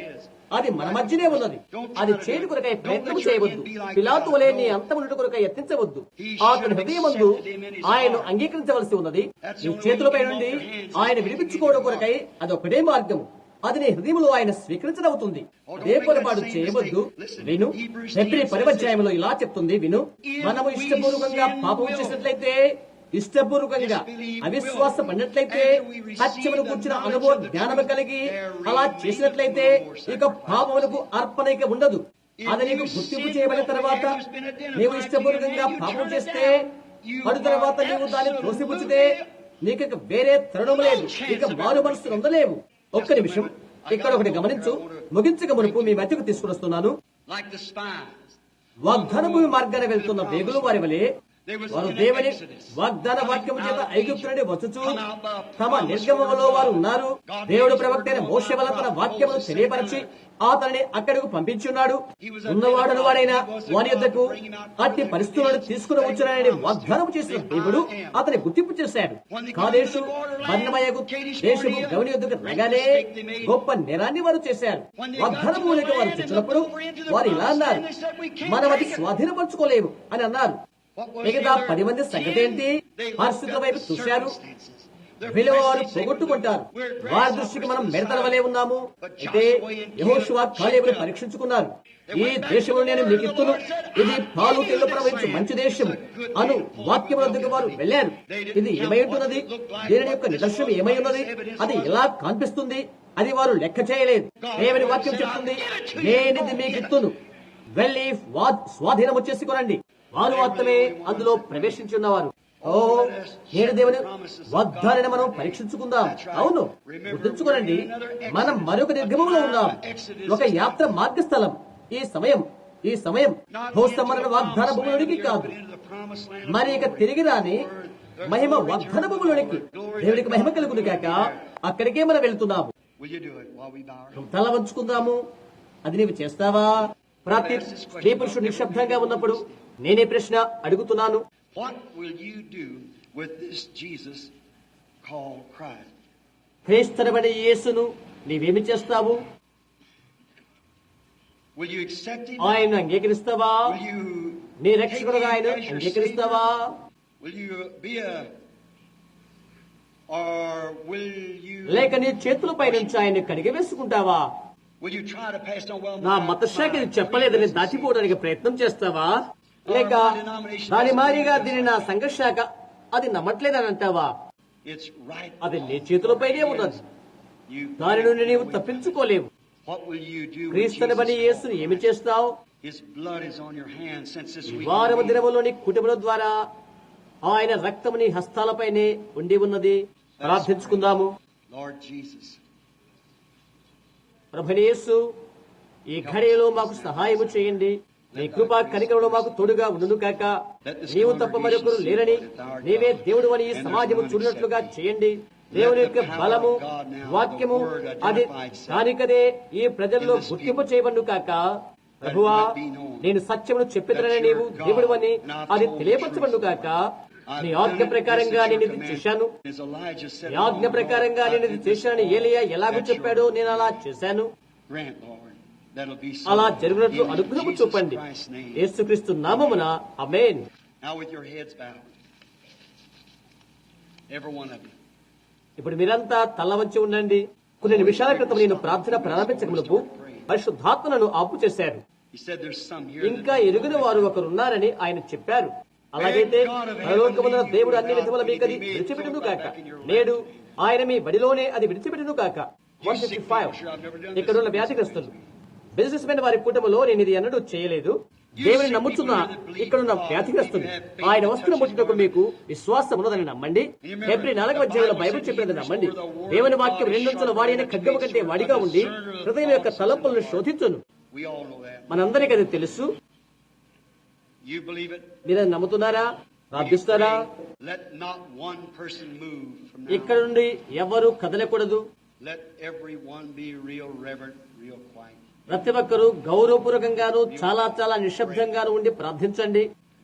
అది మన మధ్యనే ఉన్నది. అది చేయని కొరకై ప్రయత్నం చేయవద్దు. పిలాతు వలె నీ అంతమునుడి కొరకై యత్నించవద్దు. అతని హృదయమందు ఆయన్ను అంగీకరించవలసి ఉన్నది. నీ చేతులపై నుండి ఆయన విడిపించుకోవడం కొరకై అదొకటే మార్గము. అది నీ హృదయంలో ఆయన స్వీకరించడవుతుంది. అదే పొరపాటు చేయవద్దు. విను, హెబ్రీ 10వ అధ్యాయంలో ఇలా చెప్తుంది. విను, మనము ఇష్టపూర్వకంగా పాపం చేసినట్లయితే, ఇష్టపూర్వకంగా అవిశ్వాస పడినట్లయితే, సత్యమును కూర్చిన అనుభవ జ్ఞానము కలిగి అలా చేసినట్లయితే ఇక పాపములకు అర్పణ ఇక ఉండదు. అది నీకు గుర్తింపు చేయబడిన తర్వాత నీవు ఇష్టపూర్వకంగా పాపం చేస్తే, పడి తర్వాత నీవు దాన్ని త్రోసిపుచ్చితే నీకు ఇక వేరే తరుణం లేదు. ఇక మారు మనసు ఉండలేవు. ఒక్క నిమిషం ఇక్కడ ఒకటి గమనించు. ముగించక మునుపు మీ మధ్యకు తీసుకుని వస్తున్నాను. వాగ్దాన భూమి మార్గాన్ని వెళ్తున్న వేగులు వారి వలె వారు దేవుని వాగ్దాన వాక్యము చేత ఐగుప్తు నుండి వచ్చుచు తమ నిర్గమములో వారు ఉన్నారు. దేవుడు ప్రవక్త అయిన మోషే వల్ల తన వాక్యమును తెలియపరచి అతనిని అక్కడకు పంపించున్నాడు. ఉన్నవాడను వాడైనా వారి యొద్దకు అట్టి పరిస్థితులను తీసుకుని వచ్చానని వాగ్దానం చేసిన దేవుడు అతని గుర్తింపు చేశాడు. కాదేశు బర్నమయగు దేశము గవని యొద్దకు రాగానే గొప్ప నేరాన్ని వారు చేశారు. వాగ్దాన భూమికి వారు చూసినప్పుడు వారు ఇలా అన్నారు, మనం అది స్వాధీనపరచుకోలేము అని అన్నారు. మిగతా 10 మంది సంగతి ఏంటి? పరిస్థితుల వైపు చూశారు. విలువవారు పోగొట్టుకుంటారు. వారి దృష్టికి మనం మెడతల వలె ఉన్నాము. అయితే యెహోషువ కాలేబును పరీక్షించుకున్నారు. ఈ దేశంలో నేను మీకు ఇస్తును, ఇది పాలు తేళ్లు ప్రవహించు మంచి దేశము అను వాక్యముల దగ్గర వారు వెళ్లారు. ఇది ఏమై ఉంటున్నది? దీని యొక్క నిదర్శనం ఏమై ఉన్నది? అది ఎలా కనిపిస్తుంది? అది వారు లెక్క చేయలేదు. దేవుని వాక్యం చెప్తుంది, నేనిది మీకు ఇస్తును, వెళ్లి స్వాధీనం చేసుకునండి. వారు మాత్రమే అందులో ప్రవేశించున్నవారు. ఓ నేడు దేవుని వాగ్దానాన్ని మనం పరీక్షించుకుందాం. అవును, గుర్తుంచుకోనండి, మనం మరొక నిర్గమంలో ఉన్నాం. ఒక యాత్ర మార్గస్థలం. ఈ సమయం భూసంబంధ వాగ్దాన భూములోనికి కాదు, మరి ఇక తిరిగి రాని మహిమ వాగ్దాన భూములోనికి. దేవునికి మహిమ కలుగును గాక. అక్కడికే మనం వెళ్తున్నాము. తల వంచుకుందాము. అది నీవు చేస్తావా? ప్రతి స్త్రీ పురుషుడు నిశ్శబ్దంగా ఉన్నప్పుడు నేనే ప్రశ్న అడుగుతున్నాను. What will you do with this Jesus called Christ? క్రీస్తునబడే యేసును నీవేమి చేస్తావు? Will you accept him? ఆయన అంగీకరిస్తావా? Will you నీ రక్షకుడుగా ఆయన అంగీకరిస్తావా? Will you be or will you లేక నీ చేతులపై నుంచి ఆయన కడిగి వేసుకుంటావా? will you try to pass on well నా మతశాఖ ఇది చెప్పలేదని దాచిపోవడానికి ప్రయత్నం చేస్తావా? లేక దాని మారిగా దీని నా సంఘశాఖ అది నమ్మట్లేదని అంటావా? it's right. అది నీ చేతులపైనే ఉన్నది. దాని నుండి నీవు తప్పించుకోలేవు. What will you do when క్రీస్తుని బని Jesus యేసుని ఏమి చేస్తావు? His blood is on your hands since this ఈ week. వారము దినములోని కుటుంబం ద్వారా ఆయన రక్తము నీ హస్తాలపైనే ఉండి ఉన్నది. ప్రార్థించుకుందాము. Lord Jesus, ప్రభువైన యేసు, ఈ ఘడియలో మాకు సహాయము చేయండి. నీ కృపా కనికరములో మాకు తోడుగా ఉండును కాక. నీవు తప్ప మరొకరు లేరని, నీవే దేవుడు అని ఈ సమాజము చూడినట్లుగా చేయండి. దేవుని యొక్క బలము, వాక్యము అది దానికదే ఈ ప్రజల్లో గుర్తింపు చేయబడును కాక. ప్రభువా, నేను సత్యమును చెప్పిదనని నీవు దేవుడు అని అది తెలియపరచబడును కాక. నీ ఆజ్ఞ ప్రకారంగా నేను ఇది చేశాను. as Elijah said, నీ ఆజ్ఞ ప్రకారంగా నేను ఇది చేశానని ఏలియా ఎలాగో చెప్పాడో నేను అలా చేశాను. grant, Lord, that'll be so. అలా జరుగునట్లు In అనుగ్రహము Jesus చూపండి. Christ's name. యేసుక్రీస్తు నామమున ఆమేన్. Now with your heads bowed, every one of you. ఇప్పుడు మీరంతా తల వంచి ఉండండి. కొన్ని నిమిషాల క్రితం నేను ప్రార్థన ప్రారంభించకమునుపు పరిశుద్ధాత్మను ఆపు చేశారు. He said there's some here. ఇంకా ఎరుగని వారు ఒకరున్నారని ఆయన చెప్పారు. అలాగైతే పరలోకమున దేవుడు అన్ని విధముల మీకది విడిచిపెట్టును కాక. నేడు ఆయన మీ బడిలోనే అది విడిచిపెట్టును కాక. 155 ఇక్కడున్న వ్యాధిగ్రస్తులు, బిజినెస్ మెన్ వారి కూటమిలో నేను ఇది ఎన్నడూ చేయలేదు. దేవుని నమ్ముతున్న ఇక్కడున్న వ్యాధిగ్రస్తులు, ఆయన వస్తున్న ముట్టుటకు మీకు విశ్వాసం ఉన్నదని నమ్మండి. ఏప్రిల్ 4వ అధ్యాయంలో బైబిల్ చెప్పినది నమ్మండి. దేవుని వాక్యం రెండొంచుల వాడి అయిన ఖడ్గము కంటే వాడిగా ఉండి హృదయం యొక్క తలంపులను శోధించును. We all know that. మనందరికీ అది తెలుసు. You believe it? మీరు అది నమ్ముతున్నారా? ప్రార్థిస్తారా? Let not one person move from now. ఇక్కడ నుండి ఎవరు కదలకూడదు. Let everyone be real reverent, real quiet. ప్రతి ఒక్కరూ గౌరవపూర్వకంగాను చాలా చాలా నిశ్శబ్దంగాను ఉండి ప్రార్థించండి.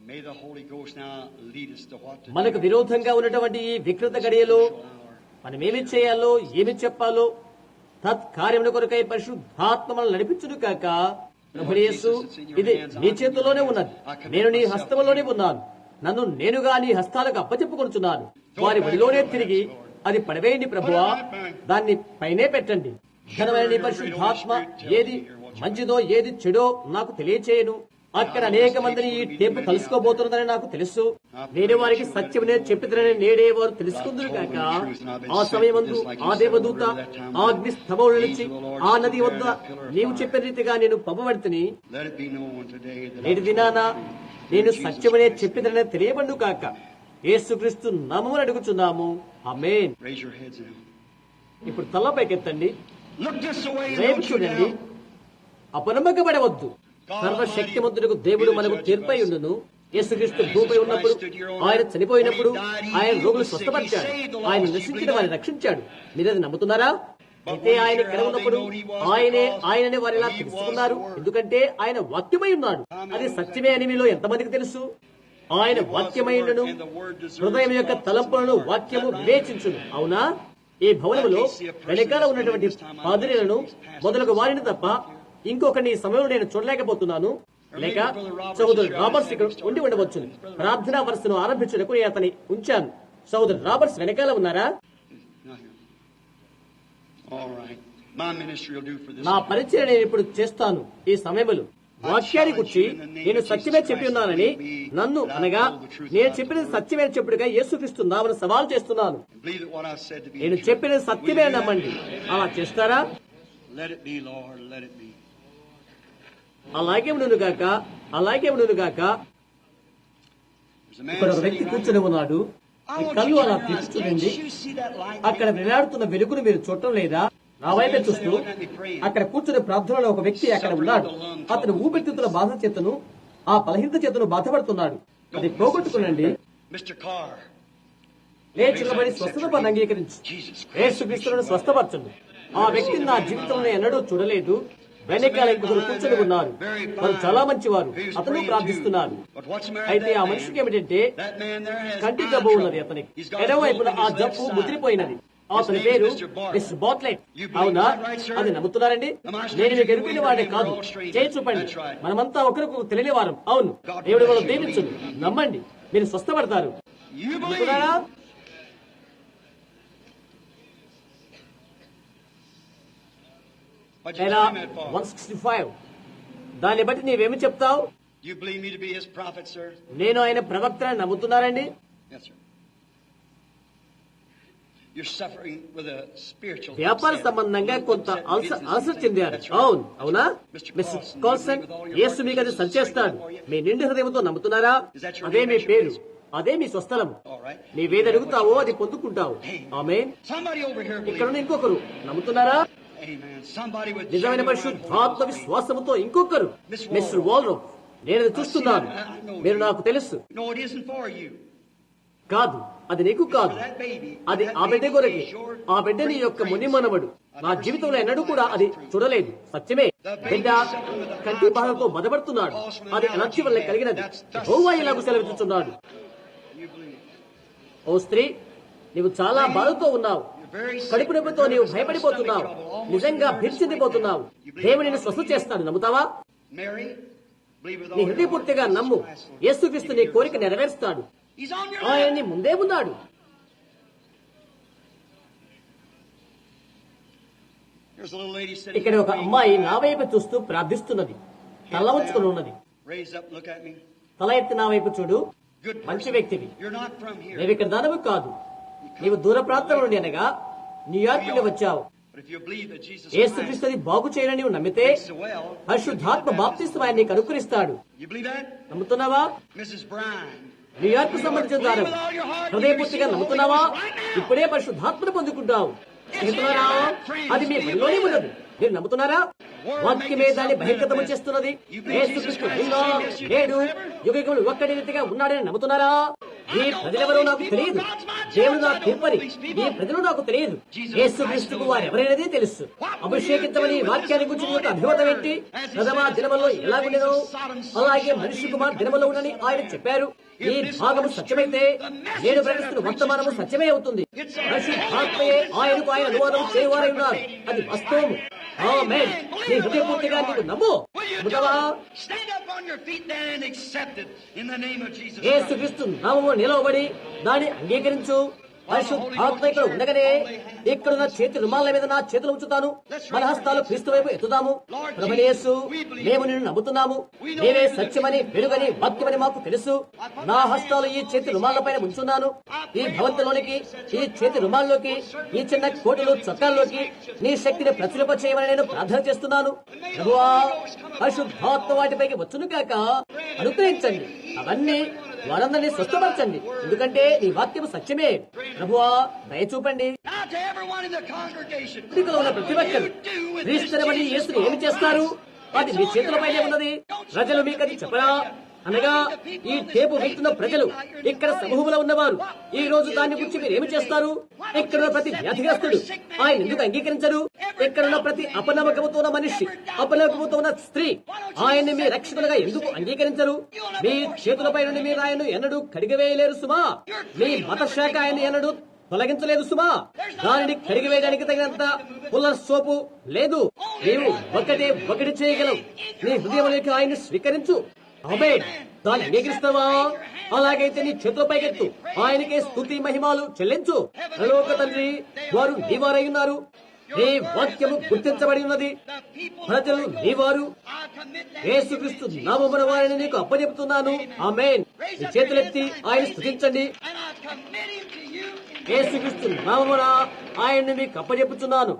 May the Holy Ghost now lead us to what to మనకు do. విరోధంగా ఉన్నటువంటి ఈ వికృత గడియలో మనం ఏమి చేయాలో, ఏమి చెప్పాలో తత్కార్యముల కొరకై పరిశుద్ధాత్మ మనల్ని నడిపించును కాక. ప్రభువైన యేసు, ఇది నీ చేతిలోనే ఉన్నది. నేను నీ హస్తములోనే ఉన్నాను. నన్ను నేనుగా నీ హస్తాలకు అప్పచెప్పుకొనుచున్నాను. వారి బడిలోనే తిరిగి అది పడవేయండి ప్రభువా, దాన్ని పైనే పెట్టండి. ఘనమైన నీ పరిశుద్ధాత్మ ఏది మంచిదో ఏది చెడో నాకు తెలియచేయను. అక్కడ అనేక మందిని ఈ టేపు కలుసుకోబోతున్నదని నాకు తెలుసు. నేనే వారికి సత్యమునే చెప్పిదనని నేడే వారు తెలుసుకుందురు కాక. ఆ సమయమందు ఆ దేవదూత ఆ అగ్ని స్తంభముల నుంచి ఆ నది వద్ద నీవు చెప్పిన రీతిగా నేను పంపబడితిని. Let it be known today that నేటి దినాన నేను సత్యమునే చెప్పిదనని తెలియబడు కాక. యేసుక్రీస్తు నామమున అడుగుచున్నాము. ఆమేన్. raise your heads now. ఇప్పుడు తలపైకెత్తండి. Look this way and రేపు don't you చూడండి. doubt. అపనమ్మకపడవద్దు. సర్వశక్తిమంతుడికి దేవుడు మనకు తీర్పై ఉండును. యేసుక్రీస్తు భూమిపై ఉన్నప్పుడు, ఆయన చనిపోయినప్పుడు ఆయన రోగులు స్వస్థపరిచాడు. ఆయన నశించిన వారిని రక్షించాడు. మీరది నమ్ముతున్నారా? అయితే ఆయన ఇక్కడ ఉన్నప్పుడు ఆయననే వారిలా తెలుసుకున్నారు. ఎందుకంటే ఆయన వాక్యమై ఉన్నాడు. అది సత్యమే అని మీలో ఎంతమందికి తెలుసు? ఆయన వాక్యమైనను హృదయం యొక్క తలంపులను వాక్యము వివేచించును. అవునా? ఈ భవనములో వెనకాల ఉన్నటువంటి పాదులను మొదలగు వారిని తప్ప ఇంకొకరిని సమయంలో నేను చూడలేకపోతున్నాను. లేక సహోదరుడు రాబర్ట్స్ ఇక్కడ ఉండి ఉండవచ్చు. ప్రార్థనా వరుసను ఆరంభించుటకు నేను అతని ఉంచాను. సహోదరుడు రాబర్ట్స్ వెనకాల ఉన్నారా? All right. My ministry will do for this. నా పరిచయం నేను ఇప్పుడు చేస్తాను. ఈ సమయంలో వాక్యాన్ని గురించి నేను సత్యమే చెప్పి ఉన్నానని నన్ను అనగా నేను చెప్పినది సత్యమే చెప్పుడుగా యేసుక్రీస్తు నామమున సవాల్ చేస్తున్నాను. Believe that what I've said to be నేను true. చెప్పినది సత్యమే నమ్మండి. అలా చేస్తారా? Let it be, Lord. Let it be. అలాగే ఉండునుగాక, అలాగే ఉండునుగాక. There's a man ఇక్కడ ఒక sitting వ్యక్తి right కూర్చొని here. ఉన్నాడు. I ఈ want కళ్ళు you to అలా turn around. తీర్చుకోండి. Can't you see that light? అక్కడ వేలాడుతున్న వెలుగును మీరు చూడటం లేదా? నా వైపే చూస్తూ అక్కడ కూర్చుని ప్రార్థనలో ఒక వ్యక్తి అక్కడ ఉన్నాడు. అతను ఊపిరితిత్తుల బాధ చేతను ఆ బలహీనత చేతను బాధపడుతున్నాడు. అది పోగొట్టుకునండి. Mr. Carr. లేచి నిలబడి స్వస్థత పని అంగీకరించు. యేసుక్రీస్తును స్వస్థపరచండి. ఆ వ్యక్తిని నా జీవితంలో ఎన్నడూ చూడలేదు. వెనకాల ఇంకొకరు కూర్చొని ఉన్నారు. వారు చాలా మంచివారు. అతను ప్రార్థిస్తున్నారు. But what's the matter with అయితే that ఆ man? మనిషికి ఏమిటంటే That man there has కంటి eye జబ్బు ఉన్నది. trouble. అతనికి He's got ఎడమవైపున a hole ఆ in his జబ్బు left side. ముదిరిపోయినది. His అతని name పేరు is Mr. Bartlett. Miss Bartlett. You believe అవునా? that, right, sir? అది నమ్ముతున్నారండి? నేను మీకు ఎరుగున వాడిని కాదు. చేయి చూపండి. మనమంతా ఒకరికి తెలియని వారం. అవును, దేవుడు మనం దీవించును. నమ్మండి, మీరు స్వస్థపడతారు. You believe. నమ్ముతున్నారా? What you ఎలా claim that for? 165. దాన్ని బట్టి నీవేమి చెప్తావు? You believe me to be his prophet, sir? నేను ఆయన ప్రవక్తని నమ్ముతున్నారండి? Yes, sir. You're suffering with a spiritual వ్యాపార upset. సంబంధంగా కొంత Upset అలసట business. చెందారు. That's right. అవును, అవునా? Mr. Mister Carlson, Carlson, with all your Yesu heart, మీకు అది Jesus సరిచేస్తాడు. straighten out for you. మీ నిండు హృదయంతో నమ్ముతున్నారా? Is that your అదే మీ name? పేరు, అదే మీ స్వస్థలము. All right. నీవేది అడుగుతావో అది పొందుకుంటావు. ఆమేన్. Somebody over here ఇక్కడ believes. ఇంకొకరు నమ్ముతున్నారా? Amen. Somebody with నిజమైన genuine పరిశుద్ధాత్మ hope. విశ్వాసముతో ఇంకొకరు. మిస్టర్ వాల్రో, నేను అది చూస్తున్నాను. మీరు నాకు తెలుసు. No, it isn't for you. కాదు, అది నీకు కాదు. అది ఆ బిడ్డ కొరకే. ఆ బిడ్డ నీ యొక్క మునిమనవడు. నా జీవితంలో ఎన్నడూ కూడా అది చూడలేదు. సత్యమే. బిడ్డ కంటి బాధతో బాధపడుతున్నాడు. అది అలర్జీ వల్ల కలిగినది. యెహోవా ఇలాగూ సెలవిస్తున్నాడు. You believe. ఓ స్త్రీ, నీవు చాలా బాధతో ఉన్నావు. కడుపు నొప్పితో నీవు భయపడిపోతున్నావు. నిజంగా భీతిచెందిపోతున్నావు. దేవుడు నిన్ను స్వస్థ చేస్తాడు. నమ్ముతావా? Mary, believe with నీ all your హృదయపూర్తిగా heart. నమ్ము. యేసుక్రీస్తు నీ కోరిక నెరవేరుస్తాడు. He's on your ఆయన left. నీ ముందే ఉన్నాడు. There's a little lady sitting ఇక్కడ ఒక అమ్మాయి నా వైపు చూస్తూ ప్రార్థిస్తున్నది. తల ఉంచుకుని ఉన్నది. Raise up, look at me. తల ఎత్తి నా వైపు చూడు. Good మంచి person. వ్యక్తివి. You're not from here. నీవు ఇక్కడ దానవు కాదు. నీవు దూర ప్రాంతం నుండి అనగా న్యూయార్క్ నుండి వచ్చావు. But if you believe that Jesus Christ యేసుక్రీస్తు అది బాగు చేయని నీవు నమ్మితే makes the well, పరిశుద్ధాత్మ బాప్తిస్మం ఆయన నీకు అనుకరిస్తాడు. you believe that? నమ్ముతున్నావా? Mrs. Bryan. న్యూయార్క్ సంబంధించిన దానం హృదయపూర్తిగా నమ్ముతున్నావా? ఇప్పుడే పరిశుద్ధాత్మను పొందుకుంటావు. స్నేహితులారా, అది మీ పనిలోనే ఉన్నది. మీరు నమ్ముతున్నారా? వాక్యమే దాన్ని బహిర్గతము చేస్తున్నది. యేసుక్రీస్తు నిన్న, నేడు, యుగయుగములు ఒక్కడి రీతిగా ఉన్నాడని నమ్ముతున్నారా? ఈ ప్రజలెవరో నాకు తెలియదు. దేవుడు నాకు తీర్పని. ఈ ప్రజలు నాకు తెలియదు. యేసుక్రీస్తుకు వారెవరైనది తెలుసు. అభిషేకించమని వాక్యాన్ని గురించి యొక్క అభిమతం ఏంటి? ప్రథమ దినములో ఎలాగుండెనో అలాగే మనిషి కుమార్ దినములో ఉండని ఆయన చెప్పారు. ఈ భాగము సత్యమైతే నేను ప్రకటిస్తున్న వర్తమానము సత్యమే అవుతుంది. పరిశుద్ధాత్మయే ఆయనకు ఆయన అనువాదం చేయవారై ఉన్నారు. అది వాస్తవము. ఆమేన్. నీ హృదయపూర్తిగా నీకు నమ్ము. నమ్ముతావా? Stand up on your feet then and accept it in the name of Jesus Christ. యేసుక్రీస్తు నామములో నిలవబడి దాన్ని అంగీకరించు. పరిశుద్ధాత్మ ఇక్కడ ఉండగానే ఇక్కడున్న చేతి రుమాల మీద నా చేతులు ఉంచుతాను. మన హస్తాలు క్రీస్తు వైపు ఎత్తుదాము. ప్రభువైన యేసు, మేము నిన్ను నమ్ముతున్నాము. నీవే సత్యమని, వెలుగని, వాక్యమని మాకు తెలుసు. నా హస్తాలు ఈ చేతి రుమాలపైన ఉంచున్నాను. ఈ భవంతిలోనికి, ఈ చేతి రుమాల్లోకి, ఈ చిన్న కోటులు చొక్కాల్లోకి నీ శక్తిని ప్రచురింప చేయమని నేను ప్రార్థన చేస్తున్నాను. ప్రభువా, పరిశుద్ధాత్మ వాటిపైకి వచ్చును కాక అనుగ్రహించండి. అవన్నీ వారందరినీ స్వస్థపరచండి. ఎందుకంటే నీ వాక్యము సత్యమే. ప్రభువా, దయ చూపండి. Now to everyone in the congregation. వేదికలో ఉన్న ప్రతి ఒక్కరు క్రీస్తుని యేసుని ఏమి చేస్తారు? అది మీ చేతులపైనే ఉన్నది. ప్రజలు మీకు అది చెప్పరా? అనగా ఈ టేపు వింటున్న ప్రజలు, ఇక్కడ సమూహంలో ఉన్నవారు ఈ రోజు దాని గురించి మీరు ఏమి చేస్తారు? ఇక్కడున్న ప్రతి వ్యాధిగ్రస్తుడు ఆయన ఎందుకు అంగీకరించరు? ఇక్కడున్న ప్రతి అపనమ్మకముతో ఉన్న మనిషి, అపనమ్మకముతో ఉన్న స్త్రీ ఆయన్ని మీ రక్షకులుగా ఎందుకు అంగీకరించరు? మీ చేతులపై నుండి మీరు ఆయన్ను ఎన్నడూ కడిగివేయలేరు సుమా. మీ మత శాఖ ఆయన ఎన్నడూ తొలగించలేదు సుమా. దానిని కడిగివేయడానికి తగినంత పుల్ల సోపు లేదు. నీవు ఒకటి చేయగలవు. నీ హృదయంలోకి ఆయన్ని స్వీకరించు. ఆమేన్. దాన్ని అంగీకరిస్తావా? అలాగైతే నీ చేతుల పైకెత్తు. ఆయనకే స్తుతి మహిమాలు చెల్లించు. పరలోక తండ్రి, వారు నీవారై ఉన్నారు. నీ వాక్యము గుర్తించబడి ఉన్నది. ప్రజలు నీవారు. యేసుక్రీస్తు నామమున వారిని నీకు అప్పచెపుతున్నాను. ఆమేన్. నీ చేతులెత్తి ఆయన స్తుతించండి. యేసుక్రీస్తు నామమున ఆయన్ని మీకు అప్పచెపుతున్నాను.